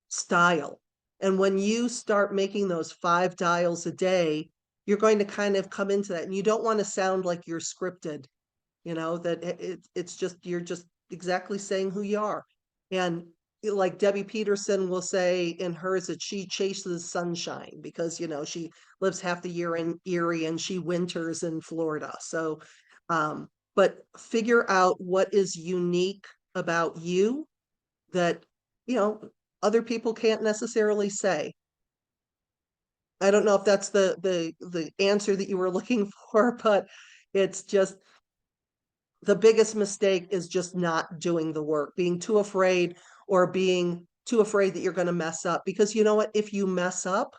style. And when you start making those 5 dials a day, you're going to kind of come into that. And you don't want to sound like you're scripted, that it's just, you're just exactly saying who you are. And like Debbie Peterson will say in hers that she chases sunshine because, she lives half the year in Erie and she winters in Florida. So, but figure out what is unique about you that, other people can't necessarily say. I don't know if that's the answer that you were looking for, but it's just the biggest mistake is just not doing the work, being too afraid, or being too afraid that you're going to mess up. Because you know what? If you mess up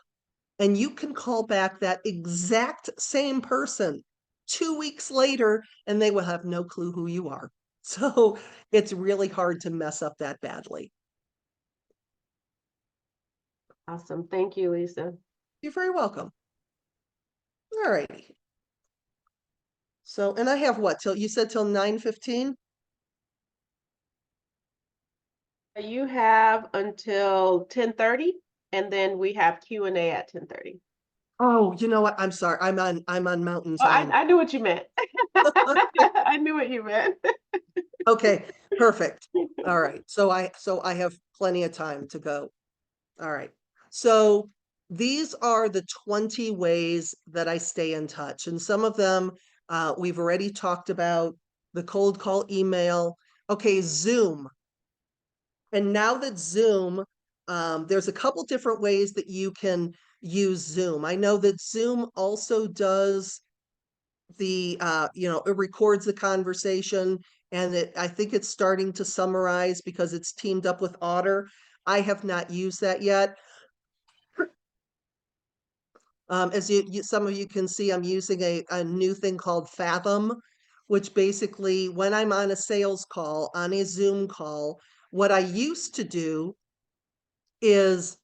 and you can call back that exact same person 2 weeks later and they will have no clue who you are. So it's really hard to mess up that badly. Awesome. Thank you, Lisa. You're very welcome. All righty. So, and I have what, you said till 9:15? You have until 10:30, and then we have Q&A at 10:30. Oh, you know what? I'm sorry. I'm on Mountain Oh, Time. I knew what you meant. I knew what you meant. Okay, perfect. All right. So I have plenty of time to go. All right. So these are the 20 ways that I stay in touch. And some of them we've already talked about: the cold call, email. Okay, Zoom. And now that Zoom, there's a couple different ways that you can use Zoom. I know that Zoom also does it records the conversation, and I think it's starting to summarize because it's teamed up with Otter. I have not used that yet. As some of you can see, I'm using a new thing called Fathom, which basically, when I'm on a sales call, on a Zoom call, what I used to do is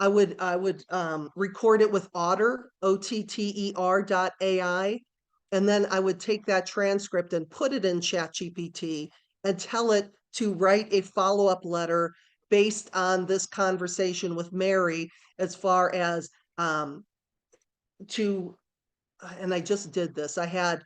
I would record it with Otter, OTTER.ai, and then I would take that transcript and put it in ChatGPT and tell it to write a follow-up letter based on this conversation with Mary, as far as and I just did this. I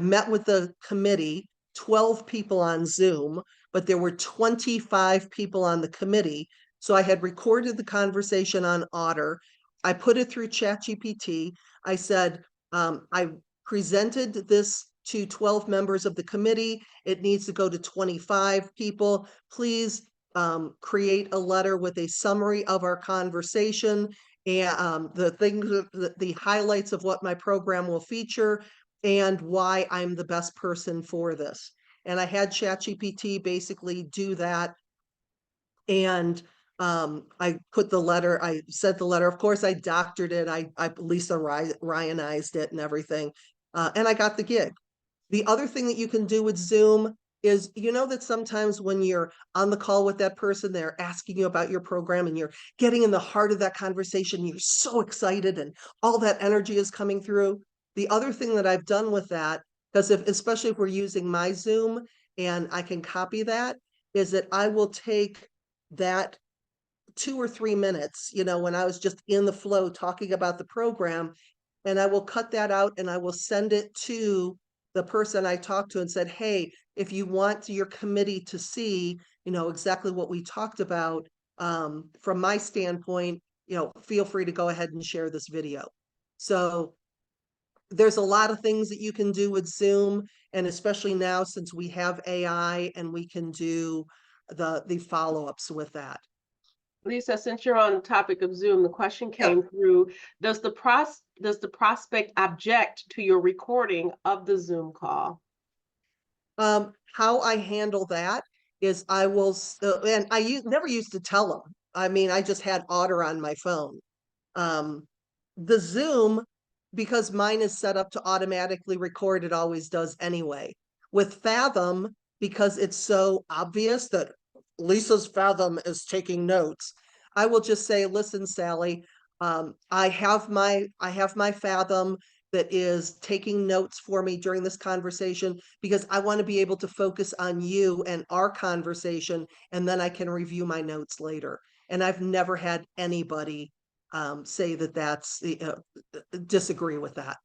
met with the committee, 12 people on Zoom, but there were 25 people on the committee. So I had recorded the conversation on Otter. I put it through ChatGPT. I said, I presented this to 12 members of the committee. It needs to go to 25 people. Please create a letter with a summary of our conversation and the highlights of what my program will feature and why I'm the best person for this. And I had ChatGPT basically do that. And I put the letter, I sent the letter. Of course, I doctored it. I Lisa Ryanized it and everything. And I got the gig. The other thing that you can do with Zoom is, that sometimes when you're on the call with that person, they're asking you about your program and you're getting in the heart of that conversation. You're so excited and all that energy is coming through. The other thing that I've done with that, because especially if we're using my Zoom and I can copy that, is that I will take that 2 or 3 minutes, when I was just in the flow talking about the program, and I will cut that out and I will send it to the person I talked to and said, hey, if you want your committee to see, exactly what we talked about, from my standpoint, feel free to go ahead and share this video. So there's a lot of things that you can do with Zoom, and especially now since we have AI and we can do the follow-ups with that. Lisa, since you're on the topic of Zoom, the question came through, does the prospect object to your recording of the Zoom call? How I handle that is I will, and never used to tell them. I mean, I just had Otter on my phone. The Zoom, because mine is set up to automatically record, it always does anyway. With Fathom, because it's so obvious that Lisa's Fathom is taking notes, I will just say, listen, Sally, I have my Fathom that is taking notes for me during this conversation because I want to be able to focus on you and our conversation, and then I can review my notes later. And I've never had anybody say that that's disagree with that.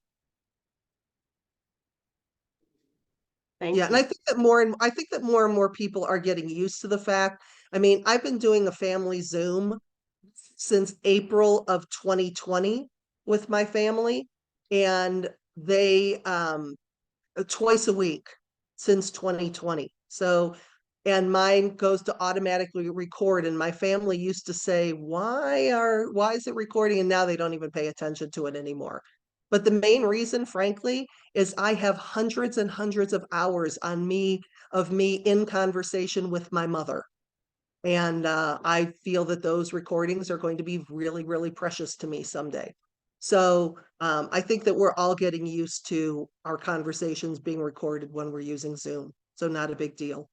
Thank Yeah, you. and I think that more and more people are getting used to the fact. I mean, I've been doing a family Zoom since April of 2020 with my family, and they twice a week since 2020. So, and mine goes to automatically record, and my family used to say, why is it recording? And now they don't even pay attention to it anymore. But the main reason, frankly, is I have hundreds and hundreds of hours on me in conversation with my mother. And I feel that those recordings are going to be really, really precious to me someday. So I think that we're all getting used to our conversations being recorded when we're using Zoom. So not a big deal.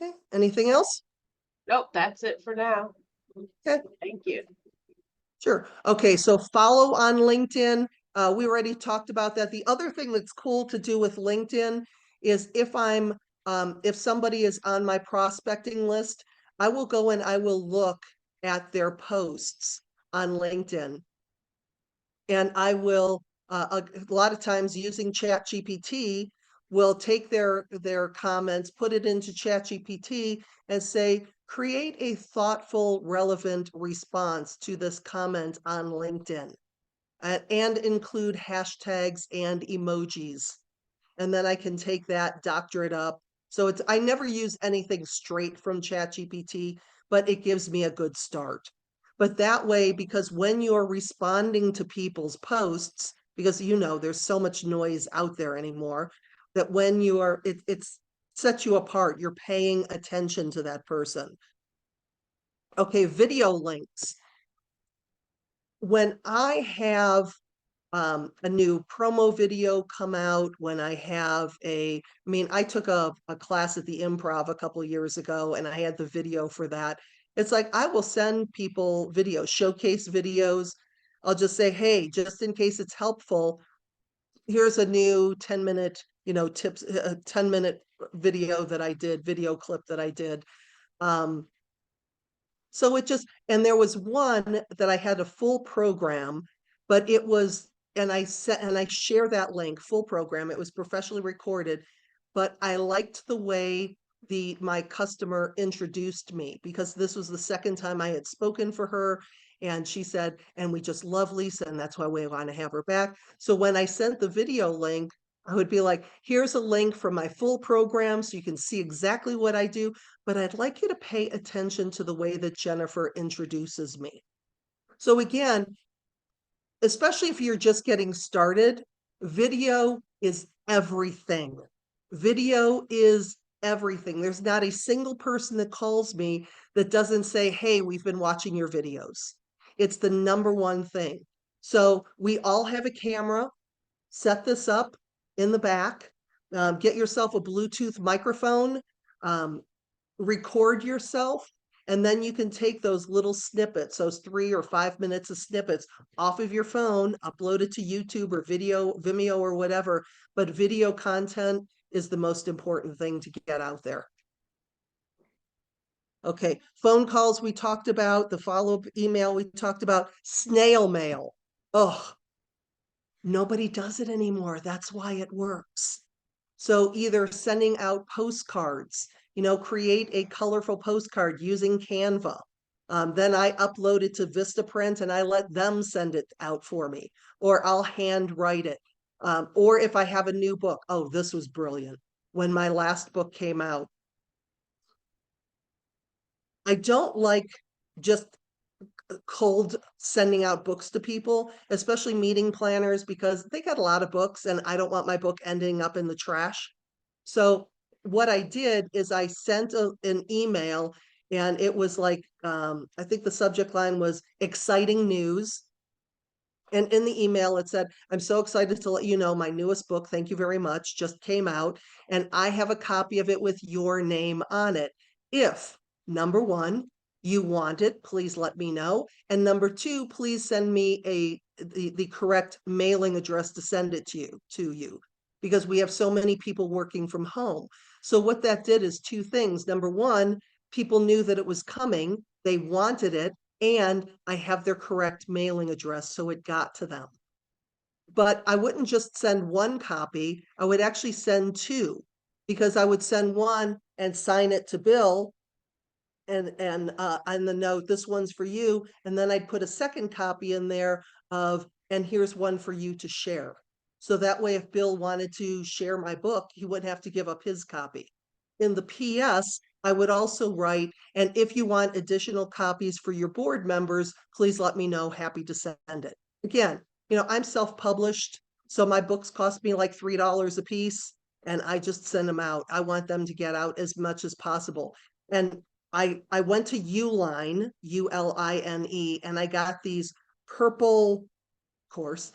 Okay, anything else? Nope, that's it for now. Okay. Thank you. Sure. Okay, so follow on LinkedIn. We already talked about that. The other thing that's cool to do with LinkedIn is if somebody is on my prospecting list, I will go and I will look at their posts on LinkedIn. And I will, a lot of times using ChatGPT, will take their comments, put it into ChatGPT and say, create a thoughtful, relevant response to this comment on LinkedIn, and include hashtags and emojis. And then I can take that, doctor it up. So I never use anything straight from ChatGPT, but it gives me a good start. But that way, because when you're responding to people's posts, because there's so much noise out there anymore, that when you are, it sets you apart. You're paying attention to that person. Okay, video links. When I have a new promo video come out, when I have I took a class at the Improv a couple of years ago, and I had the video for that. It's like, I will send people videos, showcase videos. I'll just say, hey, just in case it's helpful, here's a new 10-minute, tips, 10-minute video clip that I did. So and there was one that I had a full program, but it was, and I share that link, full program. It was professionally recorded, but I liked the way my customer introduced me, because this was the second time I had spoken for her. And she said, and we just love Lisa, and that's why we want to have her back. So when I sent the video link, I would be like, here's a link from my full program so you can see exactly what I do, but I'd like you to pay attention to the way that Jennifer introduces me. So again, especially if you're just getting started, video is everything. Video is everything. There's not a single person that calls me that doesn't say, hey, we've been watching your videos. It's the number one thing. So we all have a camera. Set this up in the back. Get yourself a Bluetooth microphone. Record yourself, and then you can take those little snippets, those 3 or 5 minutes of snippets, off of your phone, upload it to YouTube or Vimeo or whatever. But video content is the most important thing to get out there. Okay, phone calls we talked about, the follow-up email we talked about, snail mail. Oh, nobody does it anymore. That's why it works. So either sending out postcards, create a colorful postcard using Canva. Then I upload it to Vistaprint and I let them send it out for me, or I'll hand write it. Or if I have a new book, oh, this was brilliant. When my last book came out, I don't like just cold sending out books to people, especially meeting planners, because they got a lot of books and I don't want my book ending up in the trash. So what I did is I sent an email and it was like, I think the subject line was exciting news. And in the email, it said, I'm so excited to let you know my newest book, thank you very much, just came out. And I have a copy of it with your name on it. If, number one, you want it, please let me know. And number two, please send me the correct mailing address to send it to you, because we have so many people working from home. So what that did is two things. Number one, people knew that it was coming, they wanted it, and I have their correct mailing address, so it got to them. But I wouldn't just send one copy, I would actually send two, because I would send one and sign it to Bill and on the note, this one's for you, and then I'd put a second copy in there of, and here's one for you to share. So that way, if Bill wanted to share my book, he wouldn't have to give up his copy. In the PS, I would also write, and if you want additional copies for your board members, please let me know, happy to send it. Again, I'm self-published, so my books cost me like $3 a piece, and I just send them out. I want them to get out as much as possible. And I went to Uline, Uline, and I got these purple, of course,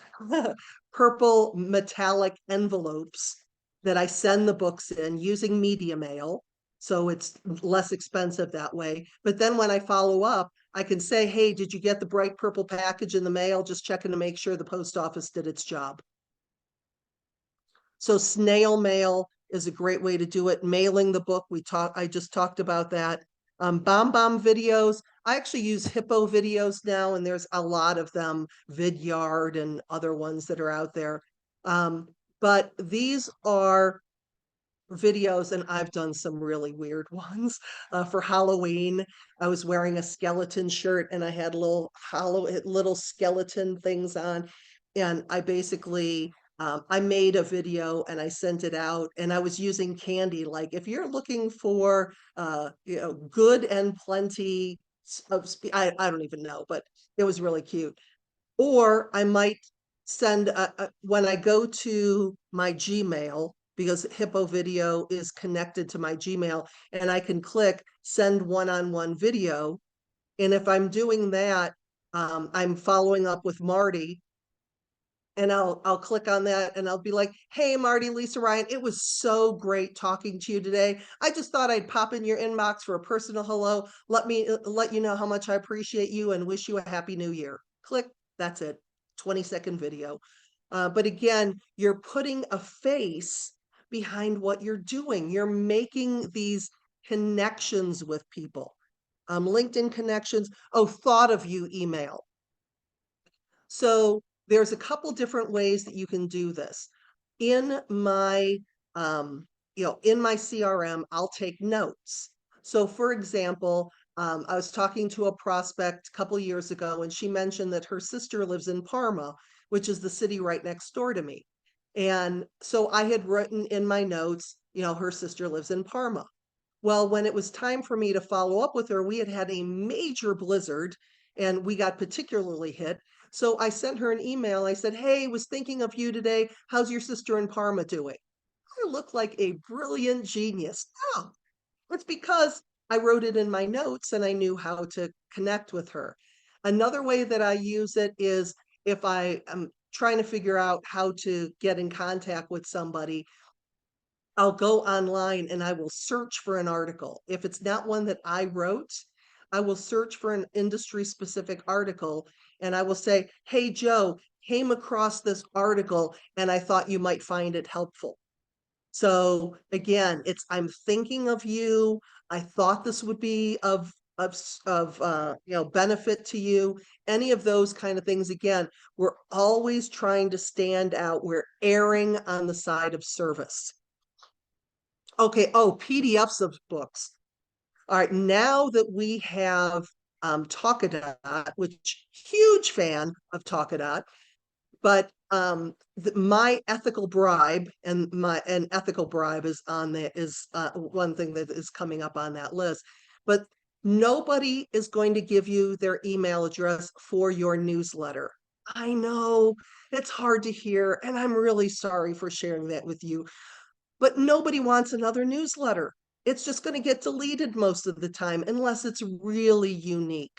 purple metallic envelopes that I send the books in using media mail. So it's less expensive that way. But then when I follow up, I can say, hey, did you get the bright purple package in the mail? Just checking to make sure the post office did its job. So snail mail is a great way to do it. Mailing the book, I just talked about that. Bomb videos. I actually use Hippo videos now, and there's a lot of them, Vidyard and other ones that are out there. But these are videos, and I've done some really weird ones. For Halloween, I was wearing a skeleton shirt and I had little skeleton things on. And I basically, I made a video and I sent it out, and I was using candy. Like, if you're looking for, good and plenty of, I don't even know, but it was really cute. Or I might send, when I go to my Gmail, because Hippo Video is connected to my Gmail, and I can click send one-on-one video. And if I'm doing that, I'm following up with Marty, and I'll click on that and I'll be like, hey, Marty, Lisa, Ryan, it was so great talking to you today. I just thought I'd pop in your inbox for a personal hello. Let you know how much I appreciate you and wish you a happy new year. Click, that's it. 20-second video. But again, you're putting a face behind what you're doing. You're making these connections with people. LinkedIn connections. Oh, thought of you email. So there's a couple different ways that you can do this. In my, in my CRM, I'll take notes. So for example, I was talking to a prospect a couple years ago, and she mentioned that her sister lives in Parma, which is the city right next door to me. And so I had written in my notes, her sister lives in Parma. Well, when it was time for me to follow up with her, we had had a major blizzard and we got particularly hit. So I sent her an email. I said, hey, was thinking of you today. How's your sister in Parma doing? I look like a brilliant genius. Oh, it's because I wrote it in my notes and I knew how to connect with her. Another way that I use it is if I am trying to figure out how to get in contact with somebody, I'll go online and I will search for an article. If it's not one that I wrote, I will search for an industry specific article and I will say, hey, Joe, came across this article and I thought you might find it helpful. So again, I'm thinking of you. I thought this would be of benefit to you. Any of those kind of things. Again, we're always trying to stand out. We're erring on the side of service. Okay. Oh, PDFs of books. All right. Now that we have Talkadot, which huge fan of Talkadot, but my ethical bribe and an ethical bribe is on there is one thing that is coming up on that list. But nobody is going to give you their email address for your newsletter. I know it's hard to hear, and I'm really sorry for sharing that with you, but nobody wants another newsletter. It's just going to get deleted most of the time unless it's really unique.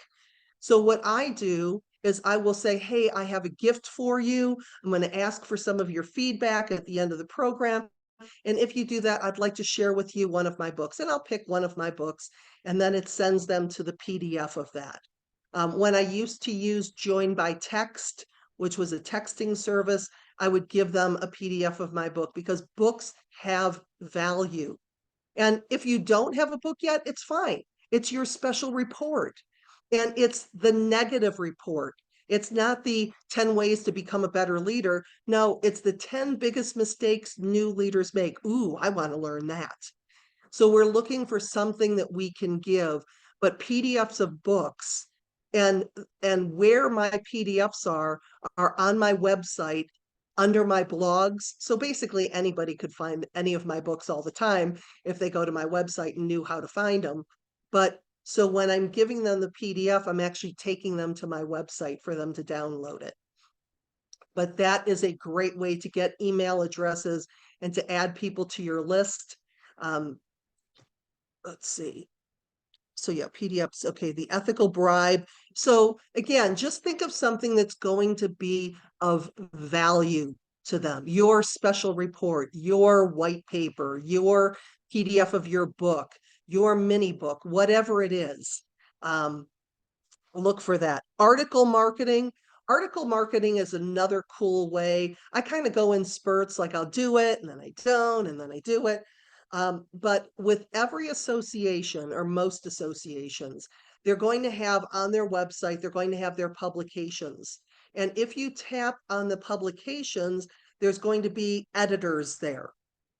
So what I do is I will say, hey, I have a gift for you. I'm going to ask for some of your feedback at the end of the program. And if you do that, I'd like to share with you one of my books. And I'll pick one of my books, and then it sends them to the PDF of that. When I used to use Join by Text, which was a texting service, I would give them a PDF of my book because books have value. And if you don't have a book yet, it's fine. It's your special report. And it's the negative report. It's not the 10 ways to become a better leader. No, it's the 10 biggest mistakes new leaders make. Ooh, I want to learn that. So we're looking for something that we can give, but PDFs of books and where my PDFs are on my website under my blogs. So basically anybody could find any of my books all the time if they go to my website and knew how to find them. But so when I'm giving them the PDF, I'm actually taking them to my website for them to download it. But that is a great way to get email addresses and to add people to your list. Let's see. So yeah, PDFs. Okay, the ethical bribe. So again, just think of something that's going to be of value to them. Your special report, your white paper, your PDF of your book, your mini book, whatever it is. Look for that. Article marketing. Article marketing is another cool way. I kind of go in spurts, like I'll do it and then I don't, and then I do it. But with every association or most associations, they're going to have on their website, they're going to have their publications. And if you tap on the publications, there's going to be editors there.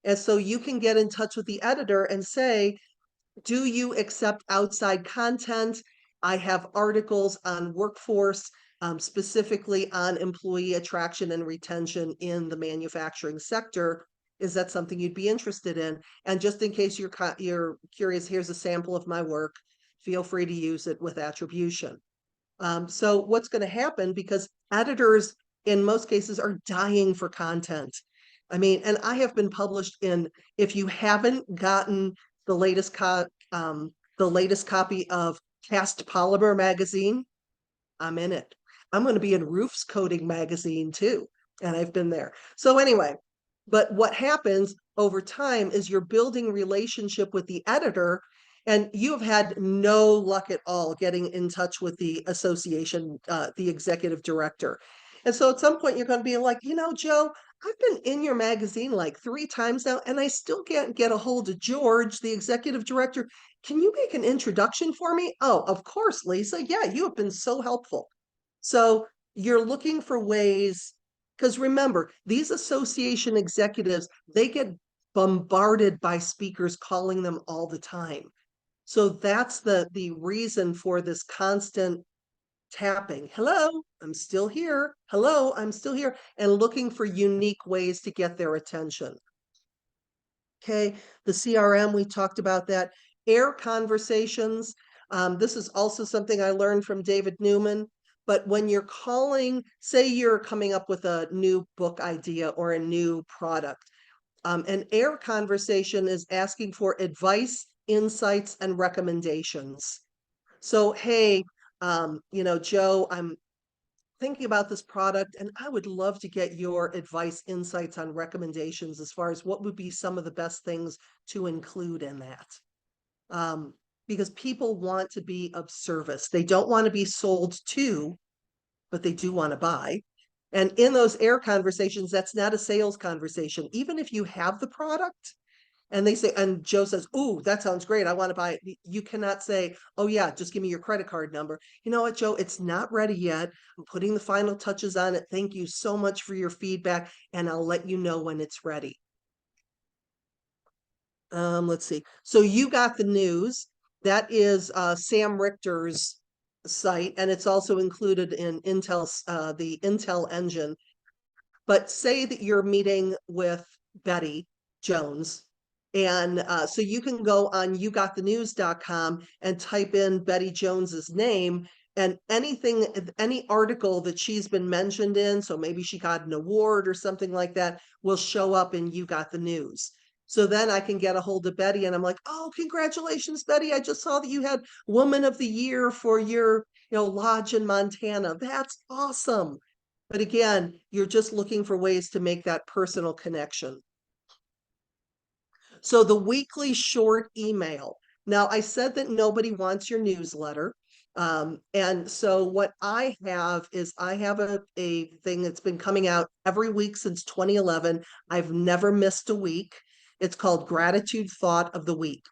And so you can get in touch with the editor and say, do you accept outside content? I have articles on workforce, specifically on employee attraction and retention in the manufacturing sector. Is that something you'd be interested in? And just in case you're curious, here's a sample of my work. Feel free to use it with attribution. So what's going to happen, because editors in most cases are dying for content. I mean, and I have been published in, if you haven't gotten the latest copy of Cast Polymer magazine, I'm in it. I'm going to be in Roofs Coating magazine too, and I've been there. So anyway, but what happens over time is you're building relationship with the editor, and you have had no luck at all getting in touch with the association, the executive director. And so at some point you're going to be like, Joe, I've been in your magazine like 3 times now, and I still can't get a hold of George, the executive director. Can you make an introduction for me? Oh, of course, Lisa. Yeah, you have been so helpful. So you're looking for ways, because remember, these association executives, they get bombarded by speakers calling them all the time. So that's the reason for this constant tapping. Hello, I'm still here. Hello, I'm still here. And looking for unique ways to get their attention. Okay, the CRM, we talked about that. Air conversations. This is also something I learned from David Newman. But when you're calling, say you're coming up with a new book idea or a new product, an air conversation is asking for advice, insights, and recommendations. So, hey, Joe, I'm thinking about this product and I would love to get your advice, insights on recommendations as far as what would be some of the best things to include in that. Because people want to be of service. They don't want to be sold to, but they do want to buy. And in those air conversations, that's not a sales conversation. Even if you have the product and they say, and Joe says, "Ooh, that sounds great. I want to buy it." You cannot say, "Oh yeah, just give me your credit card number." You know what, Joe, it's not ready yet. I'm putting the final touches on it. Thank you so much for your feedback, and I'll let you know when it's ready. Let's see. So You Got the News. That is Sam Richter's site, and it's also included in the Intel engine. But say that you're meeting with Betty Jones, and so you can go on yougotthenews.com and type in Betty Jones's name, and any article that she's been mentioned in, so maybe she got an award or something like that, will show up in You Got the News. So then I can get a hold of Betty and I'm like, "Oh, congratulations, Betty. I just saw that you had Woman of the Year for your, lodge in Montana. That's awesome." But again, you're just looking for ways to make that personal connection. So the weekly short email. Now, I said that nobody wants your newsletter. And so what I have is I have a thing that's been coming out every week since 2011. I've never missed a week. It's called Gratitude Thought of the Week.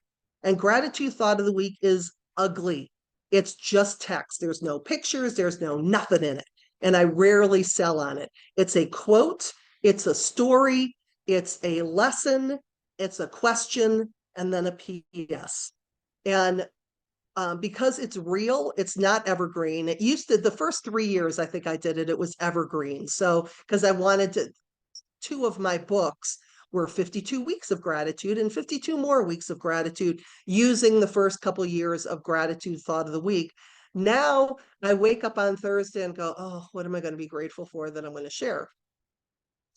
And Gratitude Thought of the Week is ugly. It's just text. There's no pictures. There's no nothing in it. And I rarely sell on it. It's a quote. It's a story. It's a lesson. It's a question, and then a PS. And because it's real, it's not evergreen. It used to, the first 3 years I think I did it, it was evergreen. So, because I wanted to, 2 of my books were 52 weeks of gratitude and 52 more weeks of gratitude, using the first couple years of Gratitude Thought of the Week. Now I wake up on Thursday and go, "Oh, what am I going to be grateful for that I'm going to share?"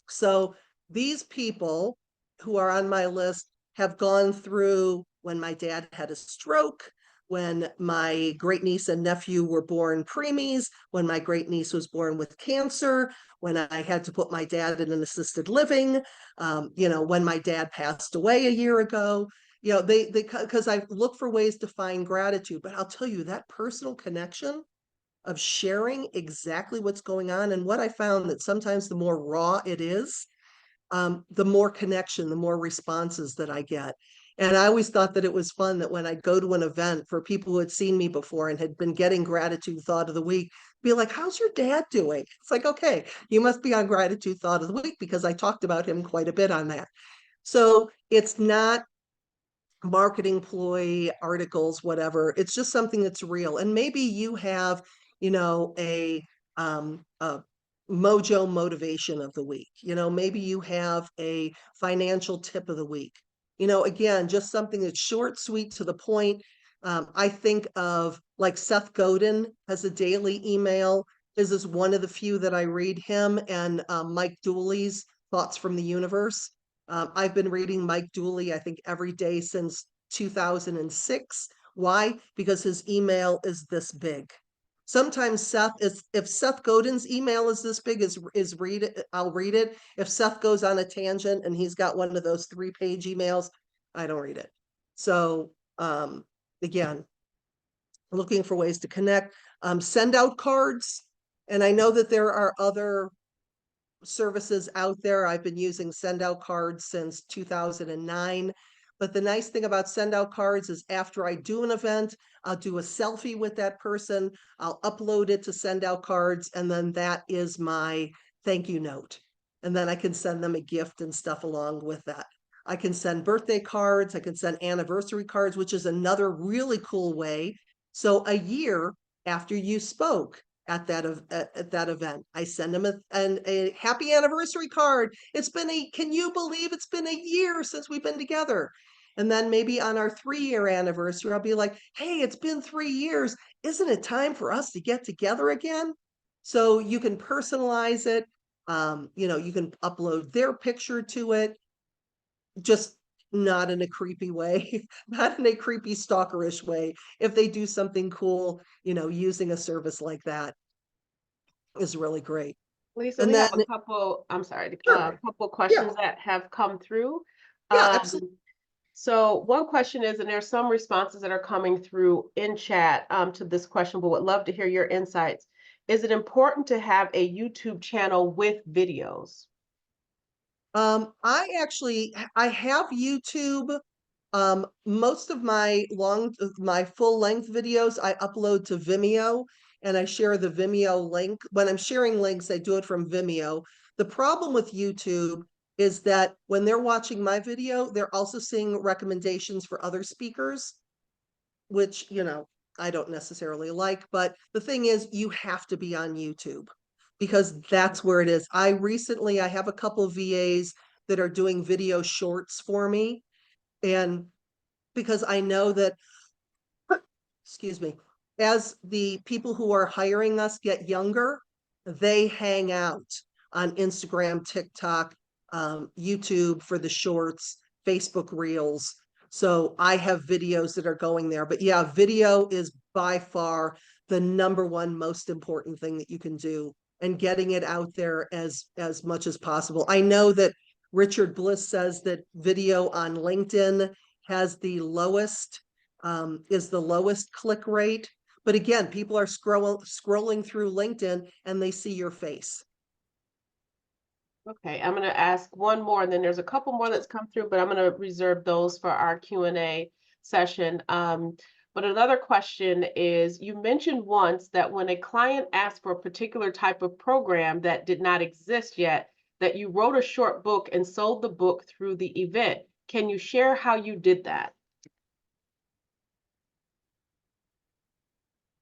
So these people who are on my list have gone through when my dad had a stroke, when my great niece and nephew were born preemies, when my great niece was born with cancer, when I had to put my dad in an assisted living, when my dad passed away a year ago. Because I look for ways to find gratitude, but I'll tell you, that personal connection of sharing exactly what's going on. And what I found that sometimes the more raw it is, the more connection, the more responses that I get. And I always thought that it was fun that when I'd go to an event for people who had seen me before and had been getting Gratitude Thought of the Week, be like, "How's your dad doing?" It's like, "Okay, you must be on Gratitude Thought of the Week," because I talked about him quite a bit on that. So it's not marketing ploy, articles, whatever. It's just something that's real. And maybe you have, a mojo motivation of the week. Maybe you have a financial tip of the week. Again, just something that's short, sweet, to the point. I think of, like, Seth Godin has a daily email. This is one of the few that I read, him and Mike Dooley's Thoughts from the Universe. I've been reading Mike Dooley, I think, every day since 2006. Why? Because his email is this big. Sometimes if Seth Godin's email is this big, I'll read it. If Seth goes on a tangent and he's got one of those 3-page emails, I don't read it. So again, looking for ways to connect, send out cards. And I know that there are other services out there. I've been using send out cards since 2009. But the nice thing about send out cards is after I do an event, I'll do a selfie with that person. I'll upload it to send out cards. And then that is my thank you note. And then I can send them a gift and stuff along with that. I can send birthday cards. I can send anniversary cards, which is another really cool way. So a year after you spoke at that event, I send them a happy anniversary card. Can you believe it's been a year since we've been together? And then maybe on our 3-year anniversary, I'll be like, "Hey, it's been 3 years. Isn't it time for us to get together again?" So you can personalize it. You can upload their picture to it, just not in a creepy way, not in a creepy stalkerish way. If they do something cool, using a service like that is really great. Lisa, And we have then, a couple, I'm sorry, a sure, couple yeah, questions that have come through. yeah, Um, absolutely. so one question is, and there's some responses that are coming through in chat to this question, but would love to hear your insights. is it important to have a YouTube channel with videos? I have YouTube. Most of my full length videos I upload to Vimeo, and I share the Vimeo link. When I'm sharing links, I do it from Vimeo. The problem with YouTube is that when they're watching my video, they're also seeing recommendations for other speakers, which, I don't necessarily like. But the thing is, you have to be on YouTube because that's where it is. I have a couple of VAs that are doing video shorts for me. And because I know that, excuse me, as the people who are hiring us get younger, they hang out on Instagram, TikTok, YouTube for the shorts, Facebook Reels. So I have videos that are going there. But yeah, video is by far the number one most important thing that you can do, and getting it out there as much as possible. I know that Richard Bliss says that video on LinkedIn has the lowest is the lowest click rate. But again, people are scrolling through LinkedIn and they see your face. Okay, I'm going to ask one more, and then there's a couple more that's come through, but I'm going to reserve those for our Q&A session. But another question is, you mentioned once that when a client asked for a particular type of program that did not exist yet, that you wrote a short book and sold the book through the event. Can you share how you did that?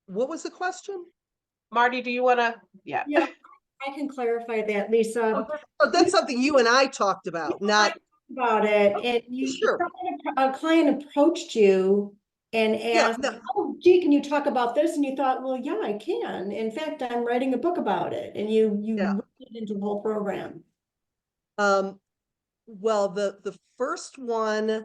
What was the question? Marty, do you want to? Yeah. Yeah, I can clarify that, Lisa. Oh, that's something you and I talked about, not About it, and sure. a client approached you and Yeah, asked, no, "Oh, gee, can you talk about this?" And you thought, "Well, yeah, I can. In fact, I'm writing a book about it." And you yeah. wrote it into the whole program. Um, well, the first one,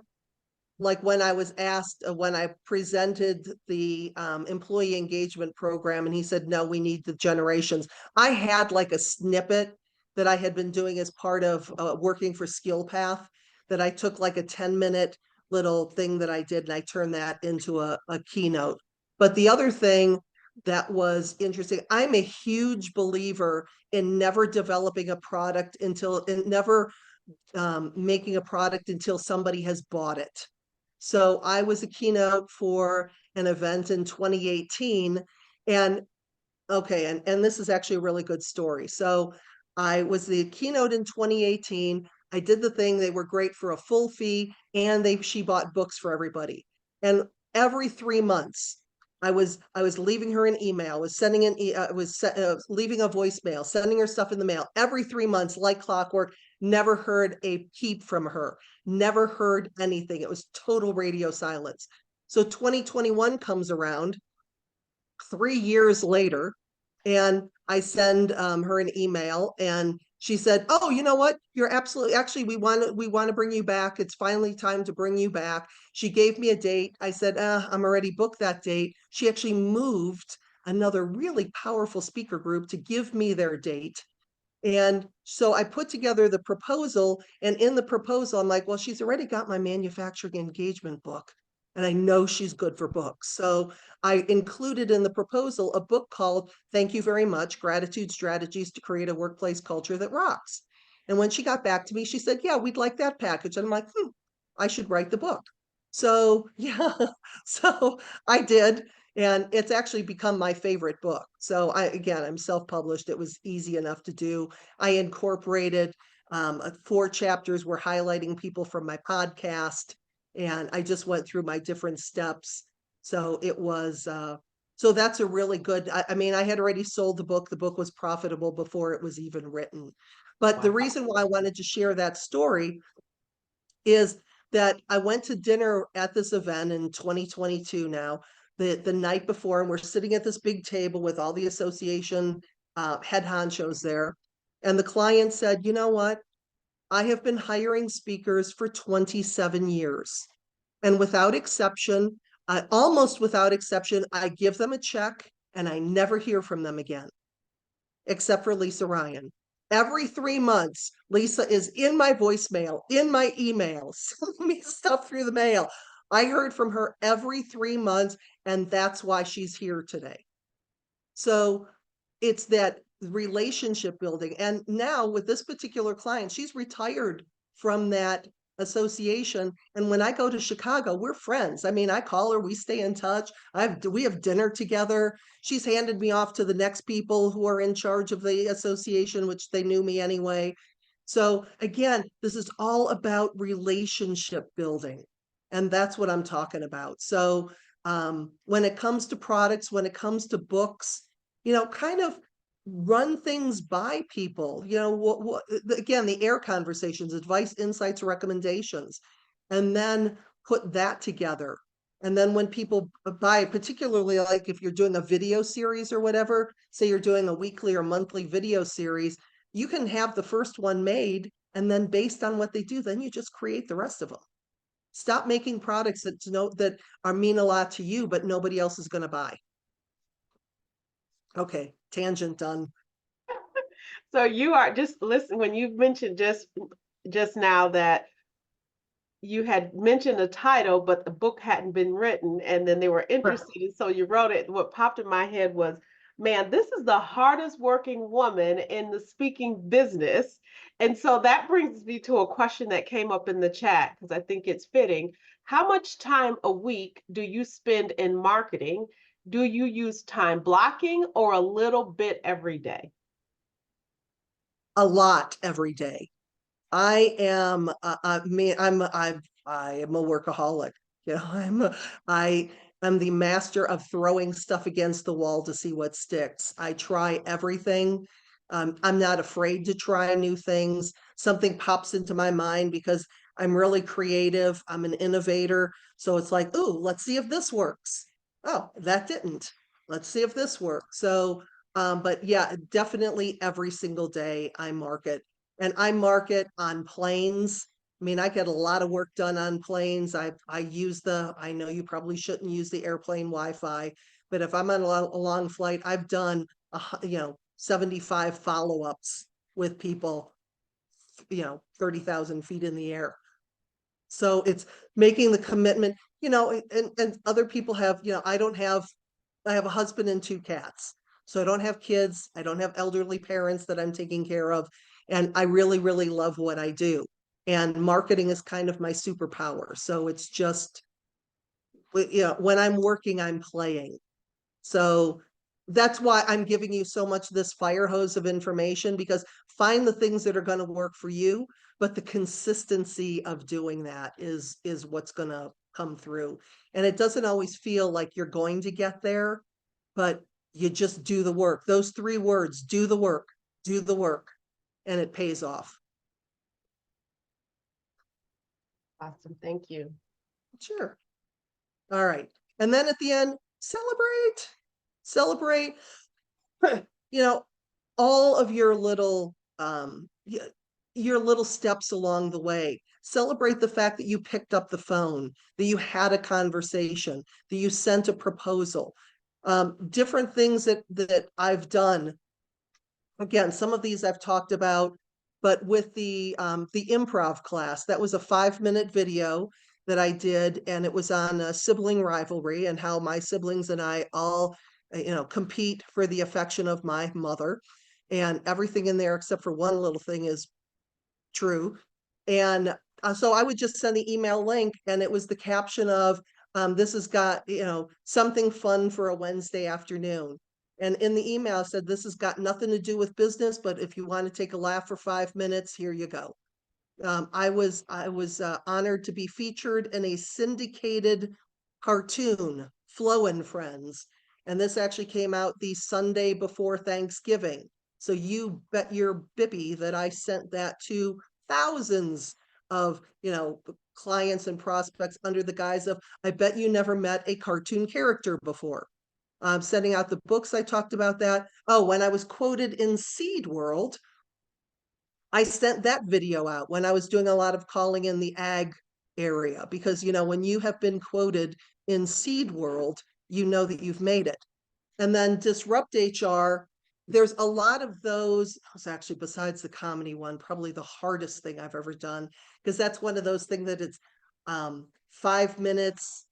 like when I was asked, when I presented the employee engagement program, and he said, no, we need the generations. I had like a snippet that I had been doing as part of working for Skill Path, that I took like a 10-minute little thing that I did, and I turned that into a keynote. But the other thing that was interesting, I'm a huge believer in never developing a product until, and never making a product until somebody has bought it. So I was a keynote for an event in 2018. And okay, and this is actually a really good story. So I was the keynote in 2018. I did the thing. They were great for a full fee, and she bought books for everybody. And every 3 months, I was leaving her an email, was sending leaving a voicemail, sending her stuff in the mail every 3 months, like clockwork. Never heard a peep from her. Never heard anything. It was total radio silence. So 2021 comes around, 3 years later, and I send her an email, and she said, "Oh, you know what? You're absolutely, actually, we want to bring you back. It's finally time to bring you back." She gave me a date. I said, I'm already booked that date. She actually moved another really powerful speaker group to give me their date. And so I put together the proposal, and in the proposal, I'm like, well, she's already got my manufacturing engagement book, and I know she's good for books. So I included in the proposal a book called Thank You Very Much, Gratitude Strategies to Create a Workplace Culture That Rocks. And when she got back to me, she said, yeah, we'd like that package. And I'm like, I should write the book. So yeah, so I did. And it's actually become my favorite book. So I'm self-published. It was easy enough to do. I incorporated 4 chapters were highlighting people from my podcast, and I just went through my different steps. So it was, so that's a really good, I mean, I had already sold the book. The book was profitable before it was even written. But the Wow. reason why I wanted to share that story is that I went to dinner at this event in 2022 now, the night before, and we're sitting at this big table with all the association head honchos there. And the client said, you know what? I have been hiring speakers for 27 years. And without exception, almost without exception, I give them a check and I never hear from them again, except for Lisa Ryan. Every 3 months, Lisa is in my voicemail, in my emails, sending me stuff through the mail. I heard from her every 3 months, and that's why she's here today. So it's that relationship building. And now with this particular client, she's retired from that association. And when I go to Chicago, we're friends. I mean, I call her, we stay in touch. We have dinner together. She's handed me off to the next people who are in charge of the association, which they knew me anyway. So again, this is all about relationship building. And that's what I'm talking about. So when it comes to products, when it comes to books, kind of run things by people, again, the AIR conversations, advice, insights, recommendations, and then put that together. And then when people buy, particularly like if you're doing a video series or whatever, say you're doing a weekly or monthly video series, you can have the first one made, and then based on what they do, then you just create the rest of them. Stop making products that are mean a lot to you, but nobody else is going to buy. Okay, tangent done. So you are just listen when you mentioned just now that you had mentioned a title, but the book hadn't been written, and then they were interested, and so you wrote it. What popped in my head was, man, this is the hardest working woman in the speaking business. And so that brings me to a question that came up in the chat, because I think it's fitting. How much time a week do you spend in marketing? Do you use time blocking or a little bit every day? A lot every day. I am I am a workaholic. I am the master of throwing stuff against the wall to see what sticks. I try everything. I'm not afraid to try new things. Something pops into my mind because I'm really creative. I'm an innovator. So it's like, ooh, let's see if this works. Oh, that didn't. Let's see if this works. So, but yeah, definitely every single day I market. And I market on planes. I mean, I get a lot of work done on planes. I know you probably shouldn't use the airplane Wi-Fi, but if I'm on a long flight, I've done 75 follow-ups with people, 30,000 feet in the air. So it's making the commitment, and other people have, I have a husband and 2 cats. So I don't have kids. I don't have elderly parents that I'm taking care of. And I really, really love what I do. And marketing is kind of my superpower. So it's just, when I'm working, I'm playing. So that's why I'm giving you so much this fire hose of information, because find the things that are going to work for you, but the consistency of doing that is what's going to come through. And it doesn't always feel like you're going to get there, but you just do the work. Those 3 words, do the work, and it pays off. Awesome, thank you. Sure. All right. And then at the end, celebrate, all of your little steps along the way. Celebrate the fact that you picked up the phone, that you had a conversation, that you sent a proposal. Different things that I've done. Again, some of these I've talked about, but with the improv class, that was a 5-minute video that I did, and it was on a sibling rivalry and how my siblings and I all, compete for the affection of my mother, and everything in there except for one little thing is true. And so I would just send the email link, and it was the caption of, this has got, something fun for a Wednesday afternoon. And in the email I said, this has got nothing to do with business, but if you want to take a laugh for 5 minutes, here you go. I was honored to be featured in a syndicated cartoon, Flo and Friends. And this actually came out the Sunday before Thanksgiving. So you bet your bippy that I sent that to thousands of, clients and prospects under the guise of, I bet you never met a cartoon character before. Sending out the books, I talked about that. Oh, when I was quoted in Seed World, I sent that video out when I was doing a lot of calling in the ag area, because, when you have been quoted in Seed World, you know that you've made it. And then Disrupt HR, there's a lot of those. It was actually, besides the comedy one, probably the hardest thing I've ever done, because that's one of those things that it's 5 minutes.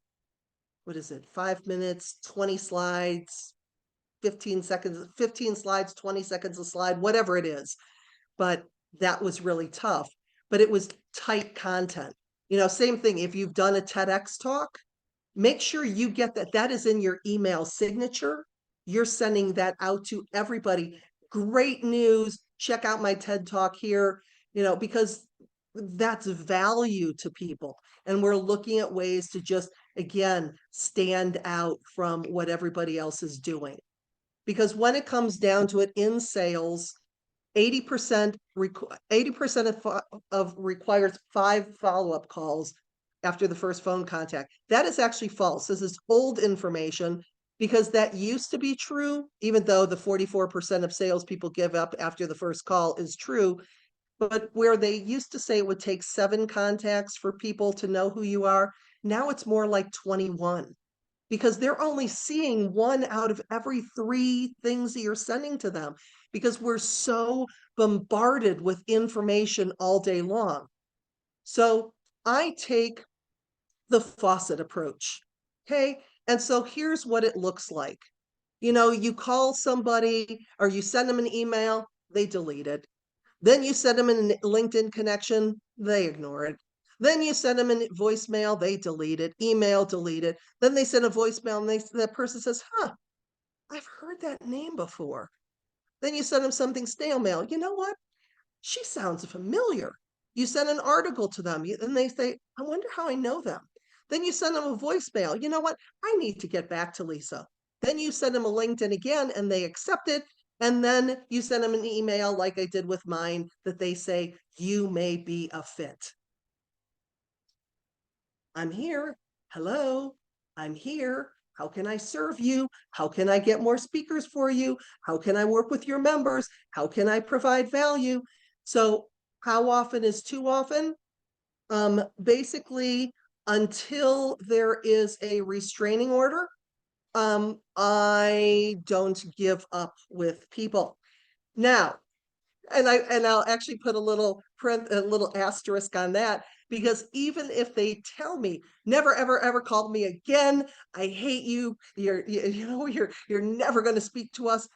What is it? 5 minutes, 20 slides, 15 seconds, 15 slides, 20 seconds a slide, whatever it is. But that was really tough, but it was tight content. You know, same thing. If you've done a TEDx talk, make sure you get that. That is in your email signature. You're sending that out to everybody. Great news. Check out my TED talk here, you know, because that's value to people. And we're looking at ways to just, again, stand out from what everybody else is doing. Because when it comes down to it in sales, 80% of requires 5 follow-up calls after the first phone contact. That is actually false. This is old information because that used to be true, even though the 44% of salespeople give up after the first call is true. But where they used to say it would take 7 contacts for people to know who you are, now it's more like 21 because they're only seeing 1 out of every 3 things that you're sending to them because we're so bombarded with information all day long. So I take the faucet approach. Okay. And so here's what it looks like. You know, you call somebody or you send them an email, they delete it. Then you send them a LinkedIn connection, they ignore it. Then you send them a voicemail, they delete it, email, delete it. Then they send a voicemail and that person says, huh, I've heard that name before. Then you send them something stale mail. You know what? She sounds familiar. You send an article to them and they say, I wonder how I know them. Then you send them a voicemail. You know what? I need to get back to Lisa. Then you send them a LinkedIn again and they accept it. And then you send them an email like I did with mine that they say, you may be a fit. I'm here. Hello, I'm here. How can I serve you? How can I get more speakers for you? How can I work with your members? How can I provide value? So how often is too often? Basically, until there is a restraining order, I don't give up with people. Now, I'll actually put a little asterisk on that because even if they tell me never ever ever call me again, I hate you, you're never going to speak to us,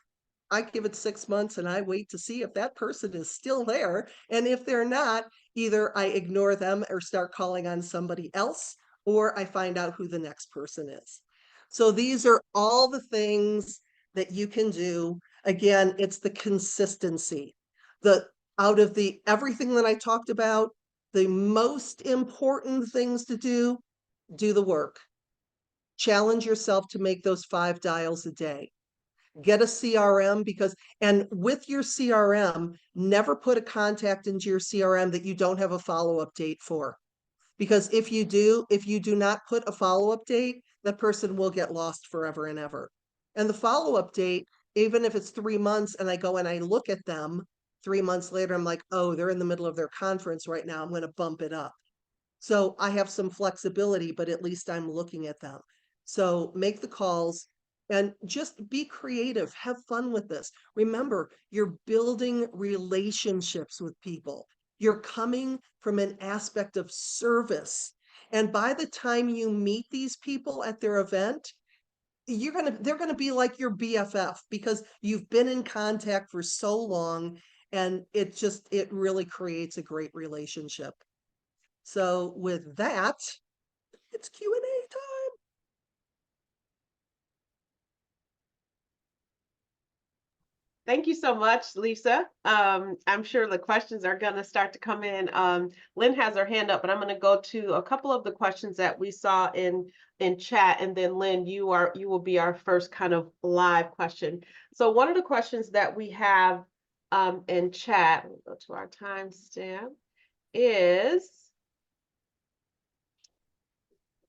I give it 6 months and I wait to see if that person is still there. And if they're not, either I ignore them or start calling on somebody else, or I find out who the next person is. So these are all the things that you can do. Again, it's the consistency. Out of the everything that I talked about, the most important things to do the work. Challenge yourself to make those 5 dials a day. Get a CRM and with your CRM, never put a contact into your CRM that you don't have a follow-up date for. Because if you do not put a follow-up date, that person will get lost forever and ever. And the follow-up date, even if it's 3 months and I go and I look at them 3 months later, I'm like, oh, they're in the middle of their conference right now. I'm going to bump it up. So I have some flexibility, but at least I'm looking at them. So make the calls and just be creative. Have fun with this. Remember, you're building relationships with people. You're coming from an aspect of service. And by the time you meet these people at their event, they're gonna be like your BFF because you've been in contact for so long, and it really creates a great relationship. So with that, it's Q&A time. Thank you so much, Lisa. I'm sure the questions are going to start to come in. Lynn has her hand up, but I'm going to go to a couple of the questions that we saw in chat, and then Lynn, you will be our first kind of live question. So one of the questions that we have in chat, we'll go to our timestamp, is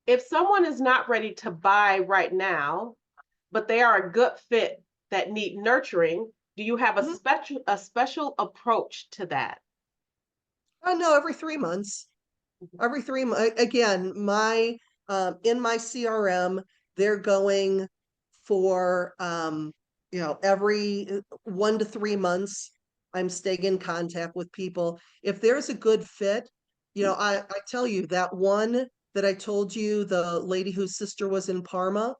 if someone is not ready to buy right now, but they are a good fit that need nurturing, do you have a special approach to that? No, every 3 months. Every 3 months. Again, in my CRM, they're going for every 1 to 3 months. I'm staying in contact with people. If there's a good fit, I tell you that one that I told you, the lady whose sister was in Parma,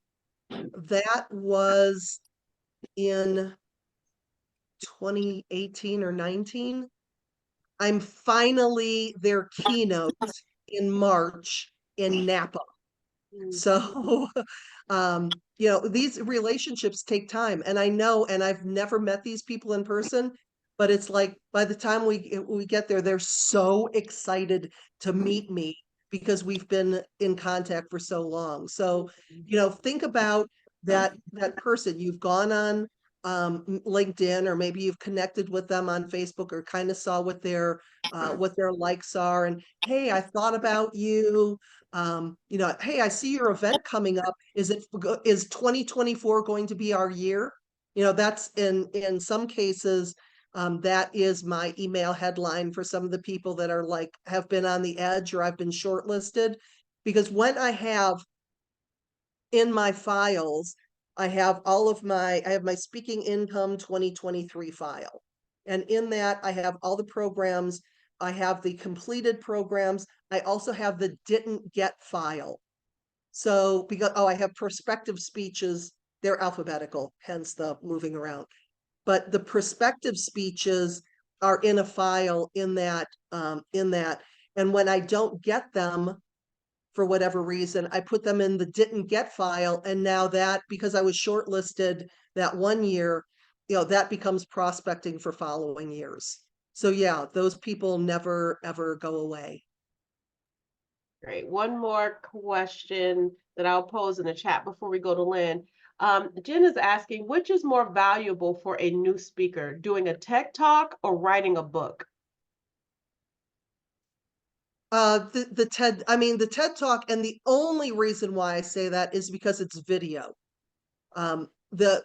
that was in 2018 or 19. I'm finally their keynote in March in Napa. So, these relationships take time, and I know, and I've never met these people in person, but it's like by the time we get there, they're so excited to meet me because we've been in contact for so long. So, think about that person you've gone on LinkedIn, or maybe you've connected with them on Facebook, or kind of saw what their likes are, and hey, I thought about you. Hey, I see your event coming up. Is 2024 going to be our year? That's in some cases, that is my email headline for some of the people that are like, have been on the edge, or I've been shortlisted. Because when I have in my files, I have I have my speaking income 2023 file. And in that, I have all the programs. I have the completed programs. I also have the didn't get file. So I have prospective speeches. They're alphabetical, hence the moving around. But the prospective speeches are in a file in that. And when I don't get them, for whatever reason, I put them in the didn't get file. And now that, because I was shortlisted that one year, that becomes prospecting for following years. So yeah, those people never, ever go away. Great. One more question that I'll pose in the chat before we go to Lynn. Jen is asking, which is more valuable for a new speaker, doing a TED Talk or writing a book? The TED Talk, and the only reason why I say that is because it's video. The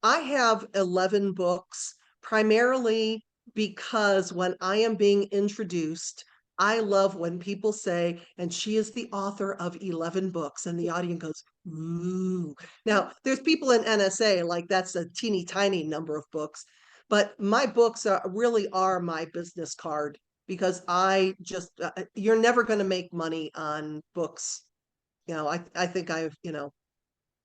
I have 11 books, primarily because when I am being introduced, I love when people say, and she is the author of 11 books, and the audience goes, ooh. Now, there's people in NSA, like that's a teeny tiny number of books, but my books really are my business card, because you're never going to make money on books. I think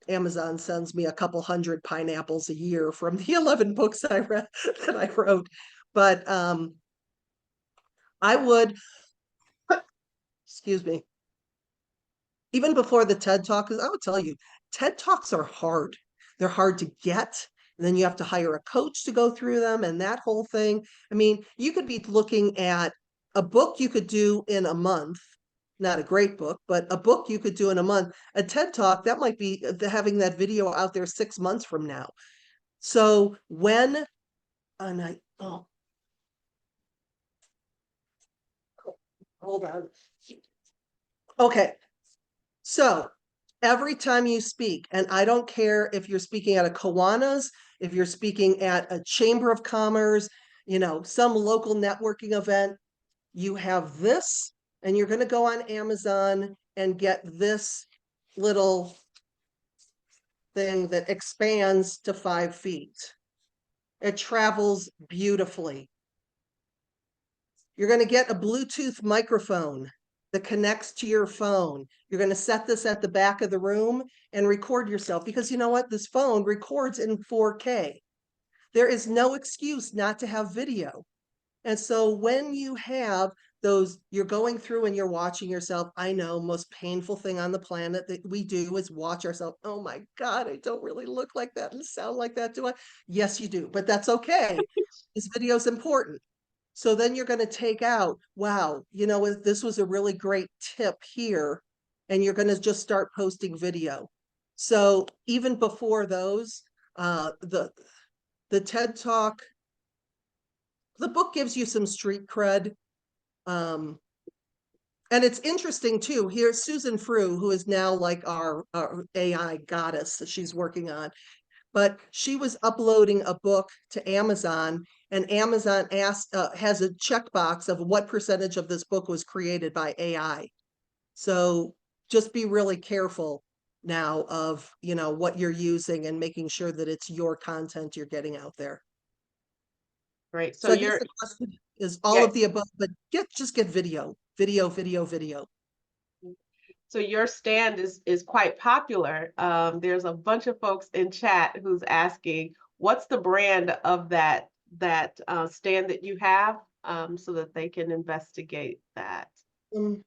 Amazon sends me a couple hundred pineapples a year from the 11 books I read that I wrote. But I would, excuse me, even before the TED Talk, because I would tell you, TED Talks are hard. They're hard to get. And then you have to hire a coach to go through them and that whole thing. I mean, you could be looking at a book you could do in a month, not a great book, but a book you could do in a month. A TED Talk, that might be having that video out there 6 months from now. So hold on. Okay. So every time you speak, and I don't care if you're speaking at a Kiwanis, if you're speaking at a Chamber of Commerce, some local networking event, you have this, and you're going to go on Amazon and get this little thing that expands to 5 feet. It travels beautifully. You're going to get a Bluetooth microphone that connects to your phone. You're going to set this at the back of the room and record yourself, because you know what? This phone records in 4K. There is no excuse not to have video. And so when you have those, you're going through and you're watching yourself. I know, most painful thing on the planet that we do is watch ourselves. Oh my God, I don't really look like that and sound like that, do I? Yes, you do, but that's okay. This video is important. So then you're going to take out, wow, this was a really great tip here. And you're going to just start posting video. So even before those, the TED Talk, the book gives you some street cred. And it's interesting too. Here's Susan Frew, who is now like our AI goddess that she's working on. But she was uploading a book to Amazon, and Amazon has a checkbox of what percentage of this book was created by AI. So just be really careful now of, what you're using, and making sure that it's your content you're getting out there. Right. So I guess the question is all of the above, but just get video. So your stand is quite popular. There's a bunch of folks in chat who's asking, what's the brand of that stand that you have, so that they can investigate that. God,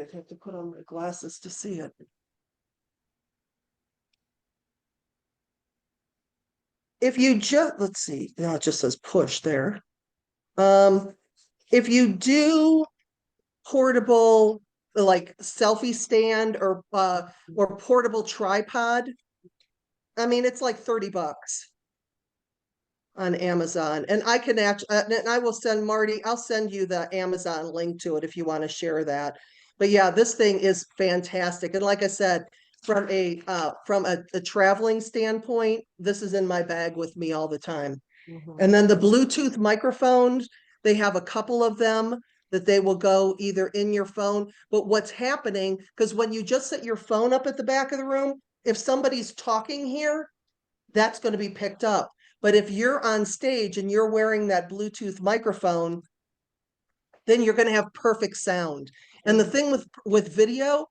I'd have to put on my glasses to see it. If you just, let's see, no, it just says push there. If you do portable, like selfie stand or portable tripod, I mean, it's like $30 on Amazon. And I can actually, and I will send Marty, I'll send you the Amazon link to it if you want to share that. But yeah, this thing is fantastic. And like I said, from a traveling standpoint, this is in my bag with me all the time. And then the Bluetooth microphones, they have a couple of them that they will go either in your phone. But what's happening, because when you just set your phone up at the back of the room, if somebody's talking here, that's going to be picked up. But if you're on stage and you're wearing that Bluetooth microphone, then you're going to have perfect sound. And the thing with video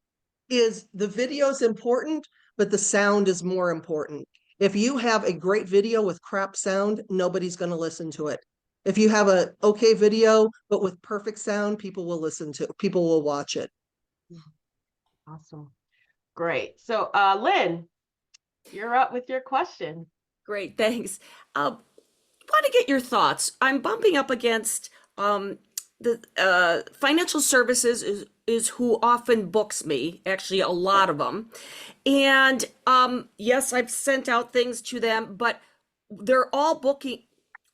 is the video is important, but the sound is more important. If you have a great video with crap sound, nobody's going to listen to it. If you have a okay video, but with perfect sound, people will watch it. Awesome. Great. So, Lynn, you're up with your question. Great, thanks. Want to get your thoughts. I'm bumping up against the financial services is who often books me, actually a lot of them. And yes, I've sent out things to them, but they're all booking,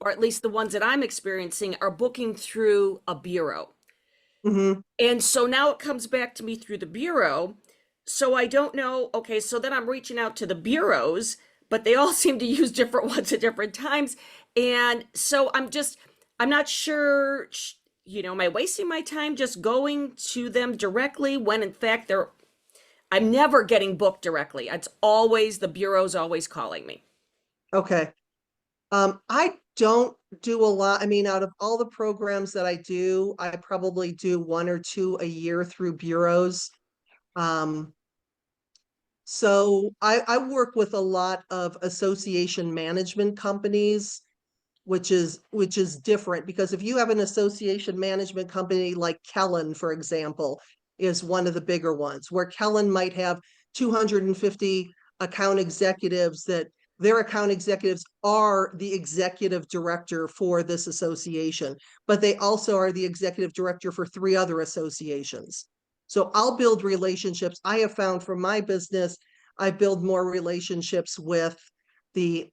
or at least the ones that I'm experiencing are booking through a bureau. Mm-hmm. And so now it comes back to me through the bureau. So I don't know. Okay, so then I'm reaching out to the bureaus, but they all seem to use different ones at different times. And so I'm not sure, am I wasting my time just going to them directly when in fact I'm never getting booked directly. It's always the bureau's always calling me. Okay. I don't do a lot. I mean, out of all the programs that I do, I probably do 1 or 2 a year through bureaus. So I work with a lot of association management companies, which is different, because if you have an association management company like Kellen, for example, is one of the bigger ones, where Kellen might have 250 account executives that their account executives are the executive director for this association, but they also are the executive director for 3 other associations. So I'll build relationships. I have found for my business, I build more relationships with the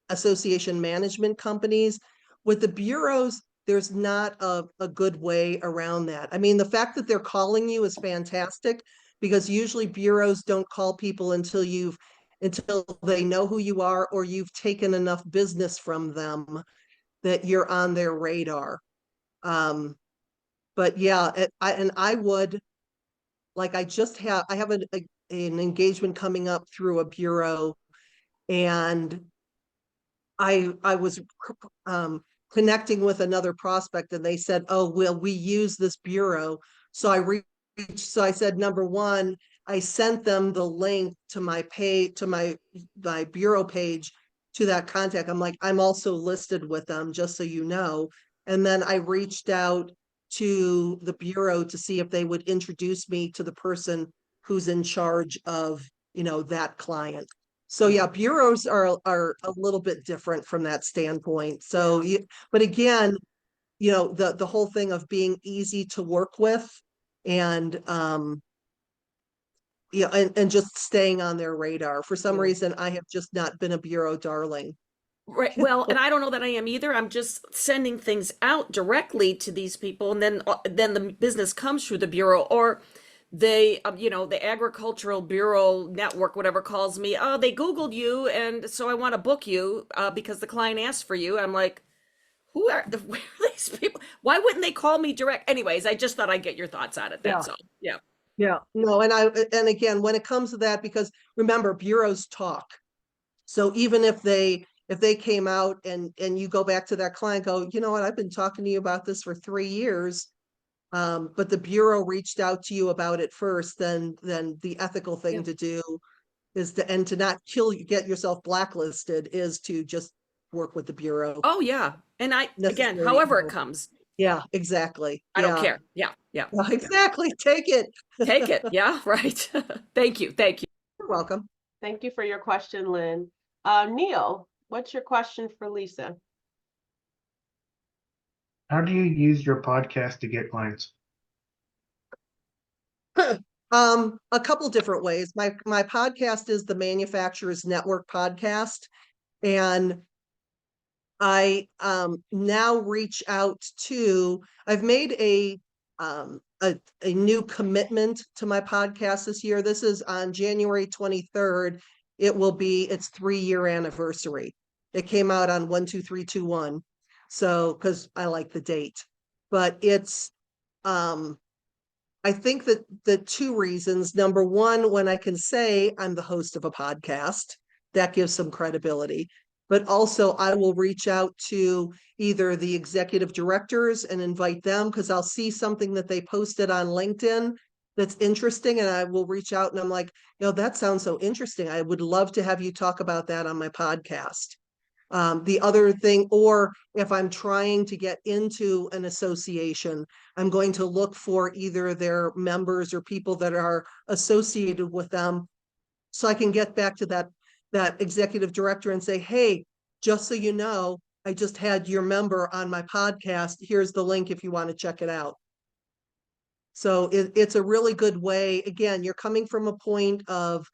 association management companies. With the bureaus, there's not a good way around that. I mean, the fact that they're calling you is fantastic, because usually bureaus don't call people until they know who you are, or you've taken enough business from them that you're on their radar. But yeah, I would, like, I have an engagement coming up through a bureau, and I was connecting with another prospect, and they said, oh, well, we use this bureau. So I said, number one, I sent them the link to my bureau page, to that contact. I'm like, I'm also listed with them, just so you know. And then I reached out to the bureau to see if they would introduce me to the person who's in charge of, that client. So yeah, bureaus are a little bit different from that standpoint. So but again, the whole thing of being easy to work with, and and just staying on their radar. For some reason, I have just not been a bureau darling. Right. Well, and I don't know that I am either. I'm just sending things out directly to these people, and then the business comes through the bureau, or they, the agricultural bureau network, whatever, calls me. Oh, they Googled you, and so I want to book you because the client asked for you. I'm like, where are these people? Why wouldn't they call me direct? Anyways, I just thought I'd get your thoughts on it. That's all. Yeah. Yeah. No, and again, when it comes to that, because remember, bureaus talk. So even if they came out and you go back to that client, go, you know what, I've been talking to you about this for 3 years. but the Bureau reached out to you about it first, then the ethical thing Yeah. to do is to not get yourself blacklisted, is to just work with the Bureau. Oh, yeah. And again, Necessary however it evil. comes, Yeah, exactly. I don't Yeah. care. Yeah, yeah. Yeah, exactly. Take it. Take it. Yeah, right. Thank you. Thank you. You're welcome. Thank you for your question, Lynn. Neil, what's your question for Lisa? How do you use your podcast to get clients? A couple different ways. My podcast is the Manufacturers Network podcast, and I now reach out to, I've made a new commitment to my podcast this year. This is on January 23rd. It will be its 3-year anniversary. It came out on 12321. So, because I like the date, but it's I think that the two reasons. Number one, when I can say I'm the host of a podcast, that gives some credibility. But also, I will reach out to either the executive directors and invite them, because I'll see something that they posted on LinkedIn that's interesting. And I will reach out and I'm like, that sounds so interesting. I would love to have you talk about that on my podcast. The other thing, or if I'm trying to get into an association, I'm going to look for either their members or people that are associated with them, so I can get back to that executive director and say, hey, just so you know, I just had your member on my podcast. Here's the link if you want to check it out. So it's a really good way. Again, you're coming from a point of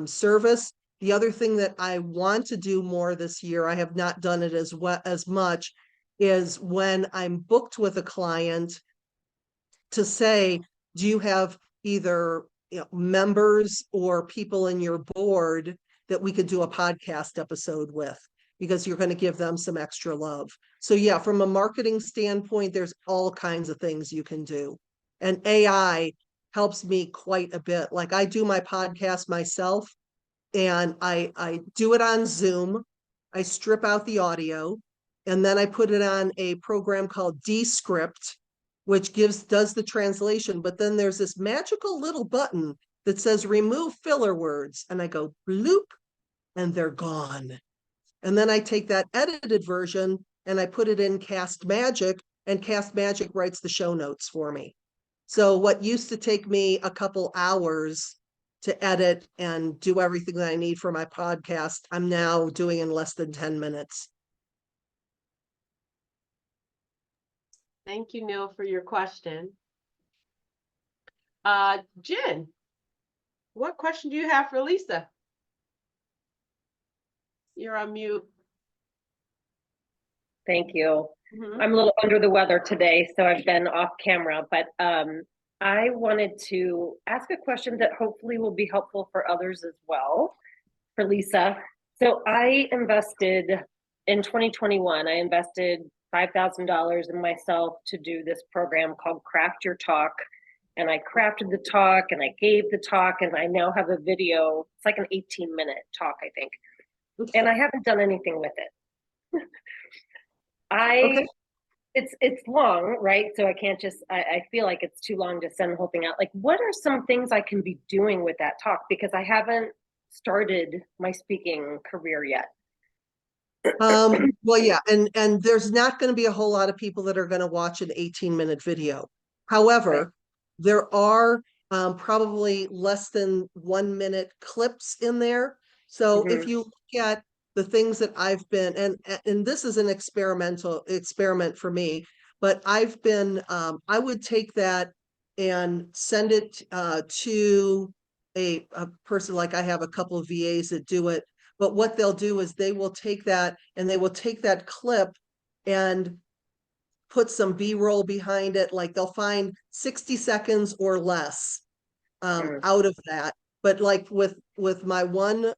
service. The other thing that I want to do more this year, I have not done it as much, is when I'm booked with a client, to say, do you have either members or people in your board that we could do a podcast episode with, because you're going to give them some extra love. So yeah, from a marketing standpoint, there's all kinds of things you can do. And AI helps me quite a bit. Like, I do my podcast myself, and I do it on Zoom. I strip out the audio, and then I put it on a program called Descript, which does the translation. But then there's this magical little button that says remove filler words, and I go bloop, and they're gone. And then I take that edited version and I put it in Cast Magic, and Cast Magic writes the show notes for me. So what used to take me a couple hours to edit and do everything that I need for my podcast, I'm now doing in less than 10 minutes. Thank you, Neil, for your question. Jen, what question do you have for Lisa? You're on mute. Thank you. Mhm. I'm a little under the weather today, so I've been off camera, but I wanted to ask a question that hopefully will be helpful for others as well, for Lisa. So I invested in 2021, I invested $5,000 in myself to do this program called Craft Your Talk. And I crafted the talk and I gave the talk, and I now have a video. It's like an 18-minute talk, I think. And I haven't done anything with it. Okay. It's long, right? So I can't just, I feel like it's too long to send the whole thing out. Like, what are some things I can be doing with that talk? Because I haven't started my speaking career yet. Well, yeah, and there's not going to be a whole lot of people that are going to watch an 18-minute video. However, Right. there are probably less than 1-minute clips in there. So if you look at the things that I've been, and this is an experiment for me, but I've been, I would take that and send it to a person. Like, I have a couple of VAs that do it, but what they'll do is they will take that clip and put some B-roll behind it. Like, they'll find 60 seconds or less out of that. But like with my one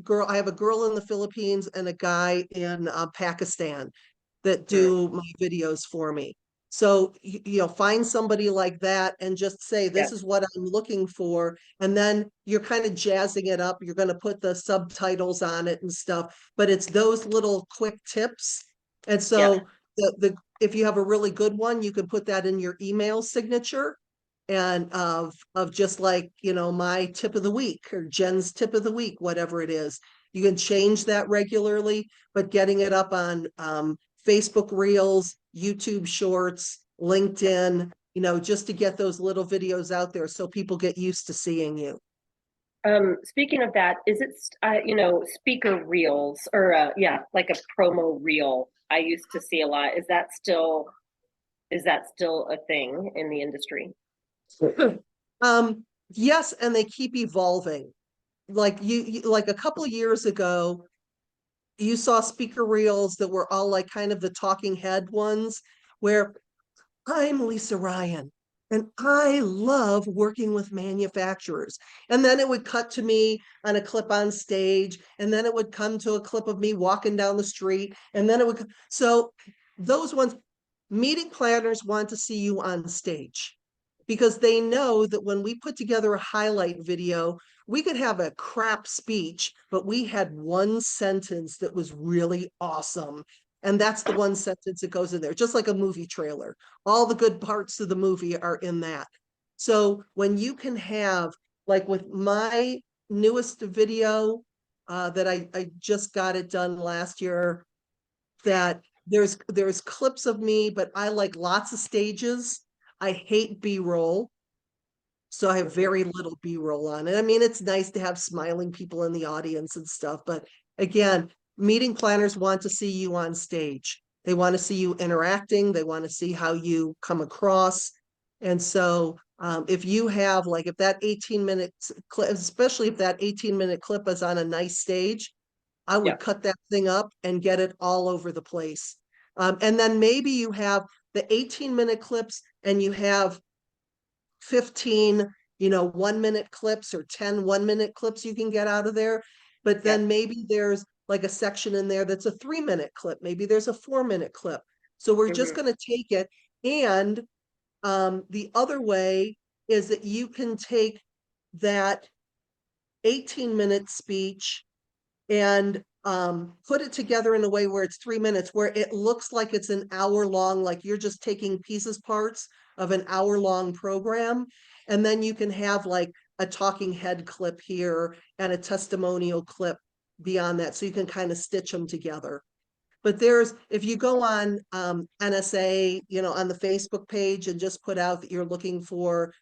girl, I have a girl in the Philippines and a guy in Pakistan that do my videos for me. So, find somebody like that and just say, this is what I'm looking for. And then you're kind of jazzing it up. You're going to put the subtitles on it and stuff, but it's those little quick tips. And so if you have a really good one, you can put that in your email signature. And of just like, my tip of the week or Jen's tip of the week, whatever it is. You can change that regularly, but getting it up on Facebook Reels, YouTube Shorts, LinkedIn, just to get those little videos out there so people get used to seeing you. Speaking of that, is it, speaker reels or, like a promo reel I used to see a lot. Is that still a thing in the industry? Yes, and they keep evolving. Like like a couple of years ago, you saw speaker reels that were all like kind of the talking head ones where I'm Lisa Ryan and I love working with manufacturers. And then it would cut to me on a clip on stage, and then it would come to a clip of me walking down the street, and then it would, so those ones, meeting planners want to see you on stage because they know that when we put together a highlight video, we could have a crap speech, but we had one sentence that was really awesome. And that's the one sentence that goes in there, just like a movie trailer. All the good parts of the movie are in that. So when you can have, like with my newest video that I just got it done last year, that there's clips of me, but I like lots of stages. I hate B-roll. So I have very little B-roll on it. I mean, it's nice to have smiling people in the audience and stuff, but again, meeting planners want to see you on stage. They want to see you interacting. They want to see how you come across. And so if you have like, if that 18-minute clip, especially if that 18-minute clip is on a nice stage, I would cut that thing up and get it all over the place. And then maybe you have the 18-minute clips and you have 15, 1-minute clips or 10 1-minute clips you can get out of there. But then maybe there's like a section in there that's a 3-minute clip. Maybe there's a 4-minute clip. So we're just going to take it. And the other way is that you can take that 18-minute speech and put it together in a way where it's 3 minutes, where it looks like it's an hour long, like you're just taking parts of an hour-long program. And then you can have like a talking head clip here and a testimonial clip beyond that. So you can kind of stitch them together. But if you go on NSA, on the Facebook page and just put out that you're looking for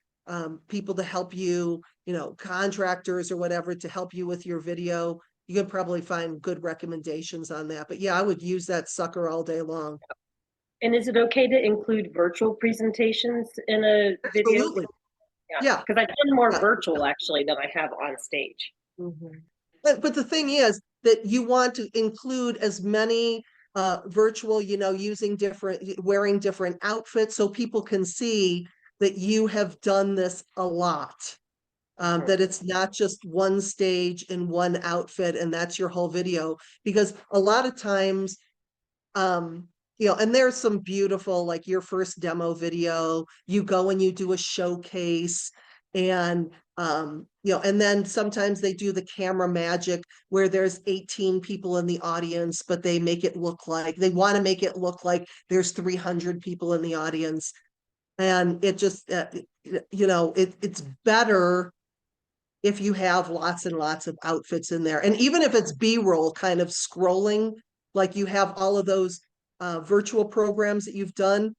people to help you, contractors or whatever to help you with your video, you can probably find good recommendations on that. But yeah, I would use that sucker all day long. And is it okay to include virtual presentations in a video? Absolutely. Yeah. Because I've done more virtual actually than I have on stage. But the thing is that you want to include as many virtual, wearing different outfits so people can see that you have done this a lot. That it's not just one stage in one outfit and that's your whole video. Because a lot of times, and there's some beautiful, like your first demo video, you go and you do a showcase and, and then sometimes they do the camera magic where there's 18 people in the audience, but they want to make it look like there's 300 people in the audience. And it just, it's better if you have lots and lots of outfits in there. And even if it's B-roll kind of scrolling, like you have all of those virtual programs that you've done,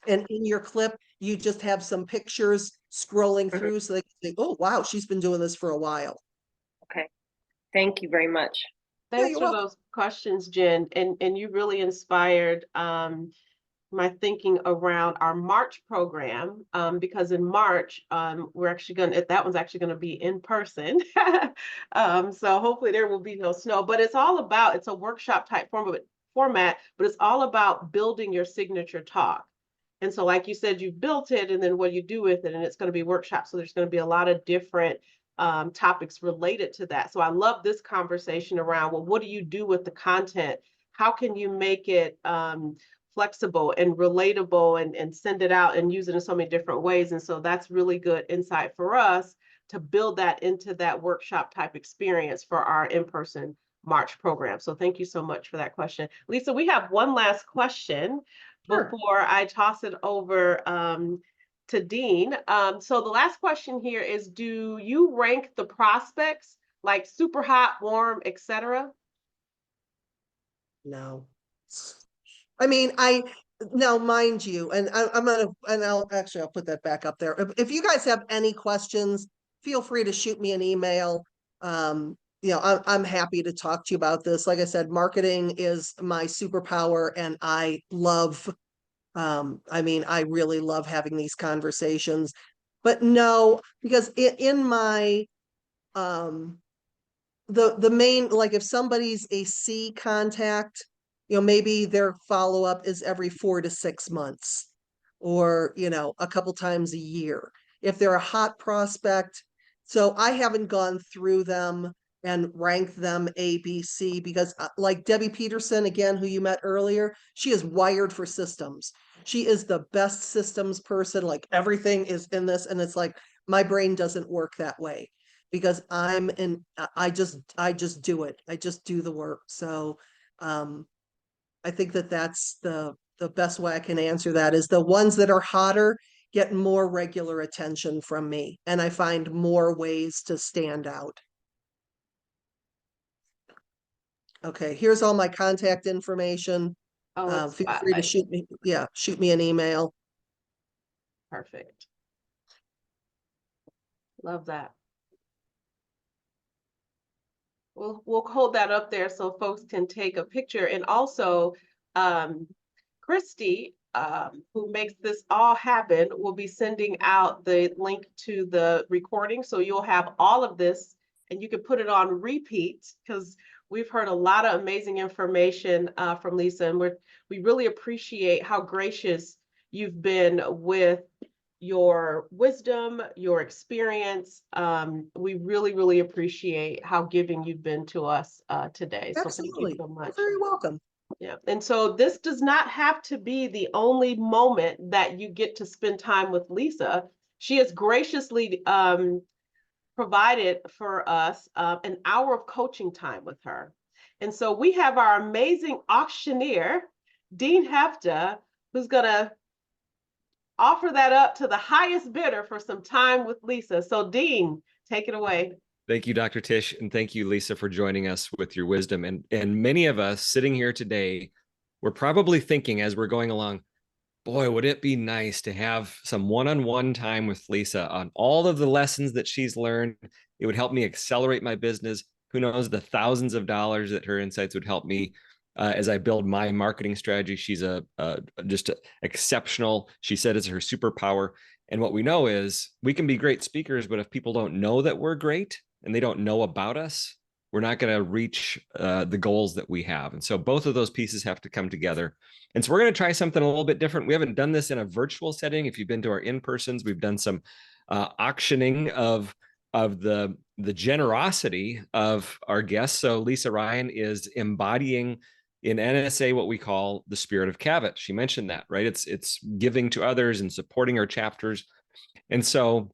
and in your clip, you just have some pictures scrolling through so they can say, oh, wow, she's been doing this for a while. Okay. Thank you very much. Thanks for those questions, Jen. And you really inspired my thinking around our March program, because in March, we're actually that one's actually going to be in person. So hopefully there will be no snow, but it's a workshop type format, but it's all about building your signature talk. And so, like you said, you've built it and then what you do with it, and it's going to be workshops. So there's going to be a lot of different topics related to that. So I love this conversation around, well, what do you do with the content? How can you make it flexible and relatable and send it out and use it in so many different ways? And so that's really good insight for us to build that into that workshop type experience for our in-person March program. So thank you so much for that question. Lisa, we have one last question Sure. before I toss it over to Dean. So the last question here is, do you rank the prospects like super hot, warm, etc.? No. I mean, now mind you, and I'm gonna, and I'll put that back up there. If you guys have any questions, feel free to shoot me an email. You know, I'm happy to talk to you about this. Like I said, marketing is my superpower, and I love, I mean, I really love having these conversations. But no, because in my, the main, like if somebody's a C contact, you know, maybe their follow-up is every 4 to 6 months, or, you know, a couple times a year. If they're a hot prospect, so I haven't gone through them and ranked them A, B, C, because like Debbie Peterson, again, who you met earlier, she is wired for systems. She is the best systems person, like everything is in this, and it's like, my brain doesn't work that way, because I just do it. I just do the work. So, I think that's the best way I can answer that, is the ones that are hotter get more regular attention from me, and I find more ways to stand out. Okay, here's all my contact information. Oh, it's Feel free to spotlight. shoot me an email. Perfect. Love that. We'll hold that up there so folks can take a picture. And also, Christy, who makes this all happen, will be sending out the link to the recording. So you'll have all of this and you can put it on repeat, because we've heard a lot of amazing information from Lisa, and we really appreciate how gracious you've been with your wisdom, your experience. We really, really appreciate how giving you've been to us today. So thank you Absolutely. so much. You're very welcome. Yeah, and so this does not have to be the only moment that you get to spend time with Lisa. She has graciously provided for us an hour of coaching time with her. And so we have our amazing auctioneer, Dean Hefta, who's gonna offer that up to the highest bidder for some time with Lisa. So Dean, take it away. Thank you, Dr. Tish, and thank you, Lisa, for joining us with your wisdom. And many of us sitting here today, we're probably thinking as we're going along, boy, would it be nice to have some one-on-one time with Lisa on all of the lessons that she's learned. It would help me accelerate my business. Who knows the thousands of dollars that her insights would help me as I build my marketing strategy. She's just exceptional. She said it's her superpower. And what we know is we can be great speakers, but if people don't know that we're great and they don't know about us, we're not going to reach the goals that we have. And so both of those pieces have to come together. And so we're going to try something a little bit different. We haven't done this in a virtual setting. If you've been to our in-persons, we've done some auctioning of the generosity of our guests. So Lisa Ryan is embodying in NSA what we call the spirit of Cavett. She mentioned that, right? It's giving to others and supporting our chapters. And so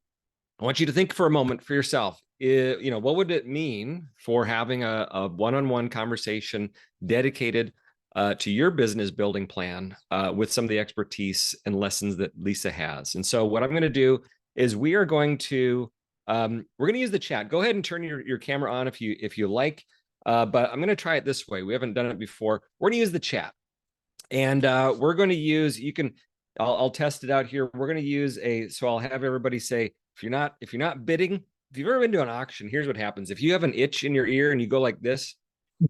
I want you to think for a moment for yourself. You know, what would it mean for having a one-on-one conversation dedicated to your business building plan with some of the expertise and lessons that Lisa has? And so what I'm going to do is we are going to use the chat. Go ahead and turn your camera on if you like, but I'm going to try it this way. We haven't done it before. We're going to use the chat, and we're going to use. I'll test it out here. We're going to use so I'll have everybody say, if you're not bidding, if you've ever been to an auction, here's what happens. If you have an itch in your ear and you go like this,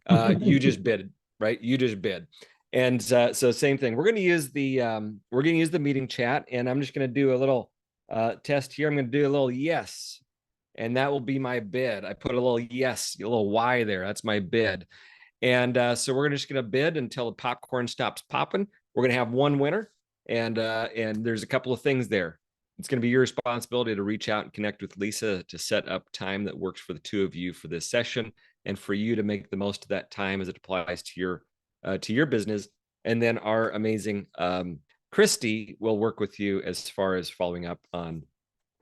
you just bid, right? You just bid. And so same thing. We're going to use the meeting chat, and I'm just going to do a little test here. I'm going to do a little yes, and that will be my bid. I put a little yes, a little Y there. That's my bid. And so we're just going to bid until the popcorn stops popping. We're going to have one winner, and there's a couple of things there. It's going to be your responsibility to reach out and connect with Lisa to set up time that works for the two of you for this session, and for you to make the most of that time as it applies to your business. And then our amazing Christy will work with you as far as following up on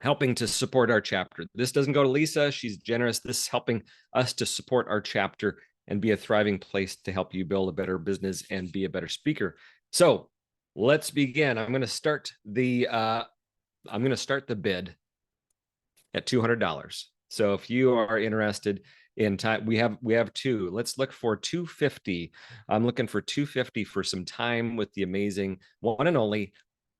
helping to support our chapter. This doesn't go to Lisa. She's generous. This is helping us to support our chapter and be a thriving place to help you build a better business and be a better speaker. So let's begin. I'm going to start the bid at $200. So if you are interested in time, we have two. Let's look for 250. I'm looking for 250 for some time with the amazing one and only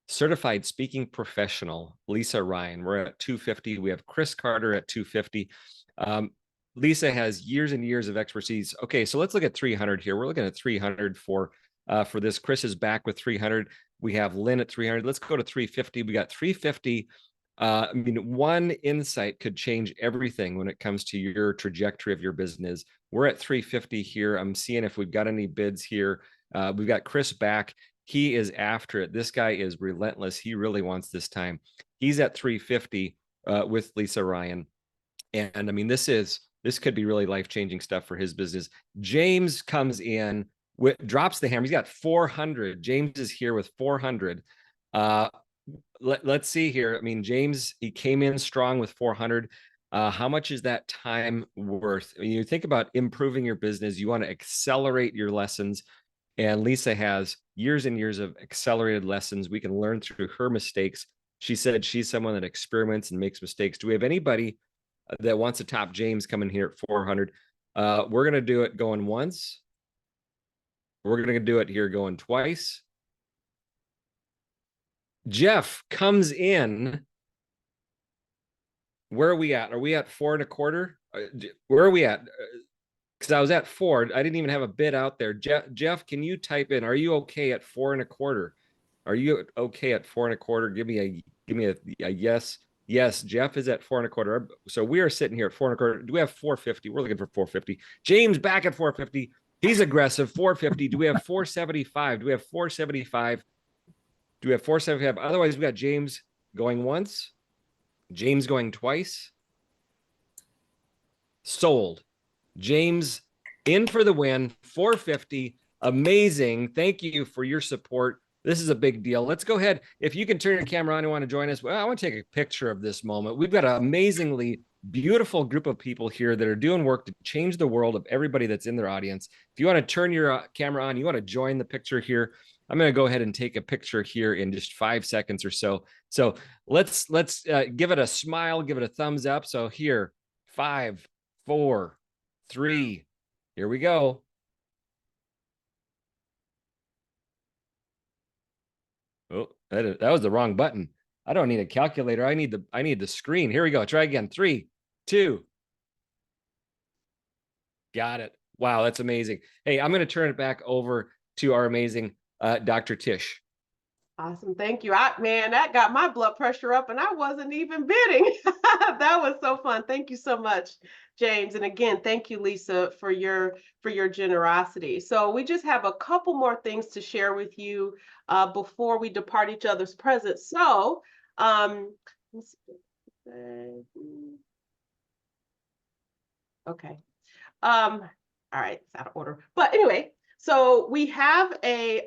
certified speaking professional, Lisa Ryan. We're at 250. We have Chris Carter at 250. Lisa has years and years of expertise. Okay, so let's look at 300 here. We're looking at 300 for this. Chris is back with 300. We have Lynn at 300. Let's go to 350. We got 350. I mean, one insight could change everything when it comes to your trajectory of your business. We're at 350 here. I'm seeing if we've got any bids here. We've got Chris back. He is after it. This guy is relentless. He really wants this time. He's at 350 with Lisa Ryan. And I mean, this could be really life-changing stuff for his business. James comes in, drops the hammer. He's got 400. James is here with 400. Let's see here. I mean, James, he came in strong with 400. How much is that time worth? I mean, you think about improving your business. You want to accelerate your lessons. And Lisa has years and years of accelerated lessons. We can learn through her mistakes. She said she's someone that experiments and makes mistakes. Do we have anybody that wants to top James coming here at 400? We're going to do it going once. We're going to do it here going twice. Jeff comes in. Where are we at? Are we at 4.25? Where are we at? Because I was at 4. I didn't even have a bid out there. Jeff, can you type in? Are you okay at 4.25? Are you okay at 4.25? Give me a yes. Yes, Jeff is at 4.25. So we are sitting here at 4.25. Do we have 450? We're looking for 450. James back at 450. He's aggressive. 450. Do we have 475? Do we have 475? Do we have 475? Otherwise, we got James going once. James going twice. Sold. James in for the win. 450. Amazing. Thank you for your support. This is a big deal. Let's go ahead. If you can turn your camera on and want to join us, well, I want to take a picture of this moment. We've got an amazingly beautiful group of people here that are doing work to change the world of everybody that's in their audience. If you want to turn your camera on, you want to join the picture here, I'm going to go ahead and take a picture here in just 5 seconds or so. So let's give it a smile, give it a thumbs up. So here, 5, 4, 3, here we go. Oh, that was the wrong button. I don't need a calculator. I need the screen. Here we go. Try again. 3, 2. Got it. Wow, that's amazing. Hey, I'm going to turn it back over to our amazing Dr. Tish. Awesome. Thank you. Man, that got my blood pressure up and I wasn't even bidding. That was so fun. Thank you so much, James. And again, thank you, Lisa, for your generosity. So we just have a couple more things to share with you before we depart each other's presence. So let's see. Okay. All right, it's out of order. But anyway, so we have a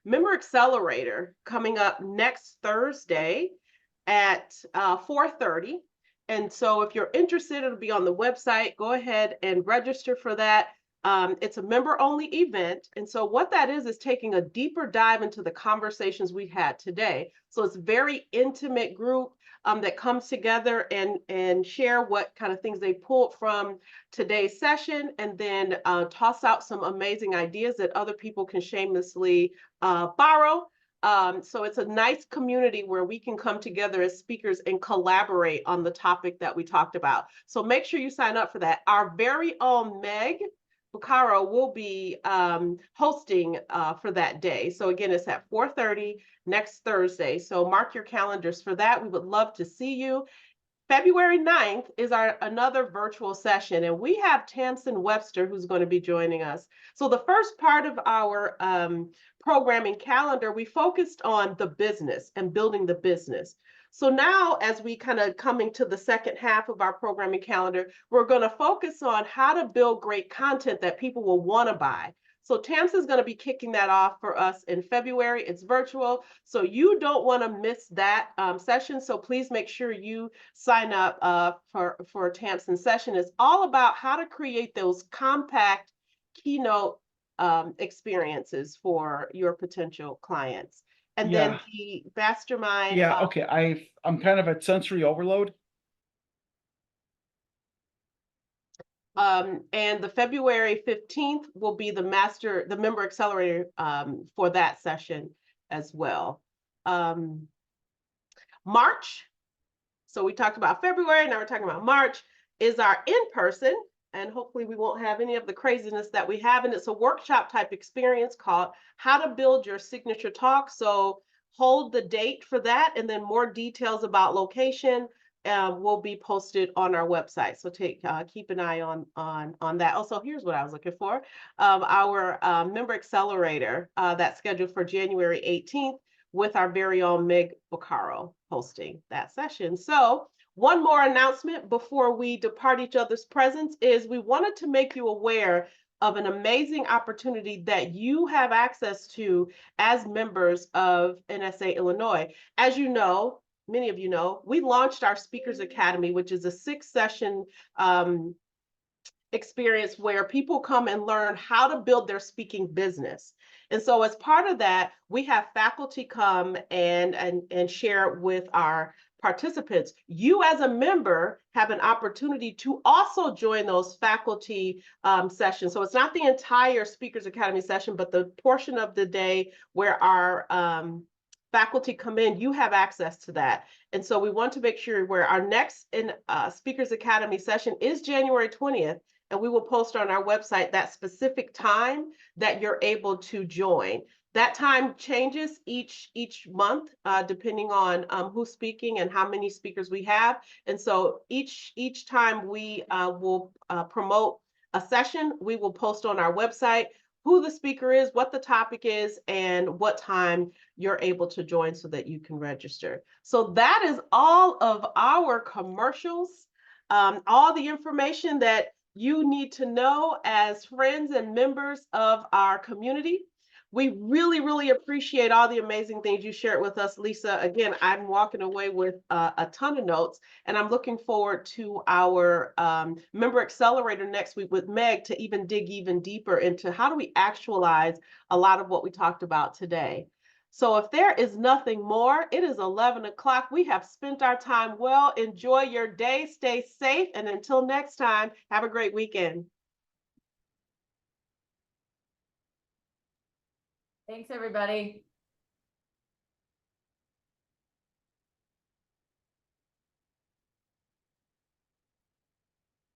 member accelerator coming up next Thursday at 4:30. And so if you're interested, it'll be on the website. Go ahead and register for that. It's a member-only event. And so what that is taking a deeper dive into the conversations we had today. So it's a very intimate group that comes together and share what kind of things they pulled from today's session, and then toss out some amazing ideas that other people can shamelessly borrow. So it's a nice community where we can come together as speakers and collaborate on the topic that we talked about. So make sure you sign up for that. Our very own Meg Bucaro will be hosting for that day. So again, it's at 4:30 next Thursday. So mark your calendars for that. We would love to see you. February 9th is another virtual session, and we have Tamsin Webster who's going to be joining us. So the first part of our programming calendar, we focused on the business and building the business. So now, as we kind of coming to the second half of our programming calendar, we're going to focus on how to build great content that people will want to buy. So TAMS is going to be kicking that off for us in February. It's virtual, so you don't want to miss that session. So please make sure you sign up for TAMS in session. It's all about how to create those compact keynote experiences for your potential clients. And then Yeah. the mastermind. Yeah, okay. I'm kind of at sensory overload. And the February 15th will be the member accelerator for that session as well. March, so we talked about February, now we're talking about March, is our in-person, and hopefully we won't have any of the craziness that we have. And it's a workshop type experience called How to Build Your Signature Talk. So hold the date for that, and then more details about location will be posted on our website. So keep an eye on that. Also, here's what I was looking for. Our member accelerator that's scheduled for January 18th with our very own Meg Boccaro hosting that session. So one more announcement before we depart each other's presence is we wanted to make you aware of an amazing opportunity that you have access to as members of NSA Illinois. As you know, many of you know, we launched our Speakers Academy, which is a 6-session experience where people come and learn how to build their speaking business. And so as part of that, we have faculty come and share with our participants. You as a member have an opportunity to also join those faculty sessions. So it's not the entire Speakers Academy session, but the portion of the day where our faculty come in, you have access to that. And so we want to make sure where our next Speakers Academy session is January 20th, and we will post on our website that specific time that you're able to join. That time changes each month, depending on who's speaking and how many speakers we have. And so each time we will promote a session, we will post on our website who the speaker is, what the topic is, and what time you're able to join so that you can register. So that is all of our commercials, all the information that you need to know as friends and members of our community. We really, really appreciate all the amazing things you shared with us, Lisa. Again, I'm walking away with a ton of notes, and I'm looking forward to our member accelerator next week with Meg to even dig even deeper into how do we actualize a lot of what we talked about today. So if there is nothing more, it is 11 o'clock. We have spent our time well. Enjoy your day, stay safe, and until next time, have a great weekend. Thanks, everybody.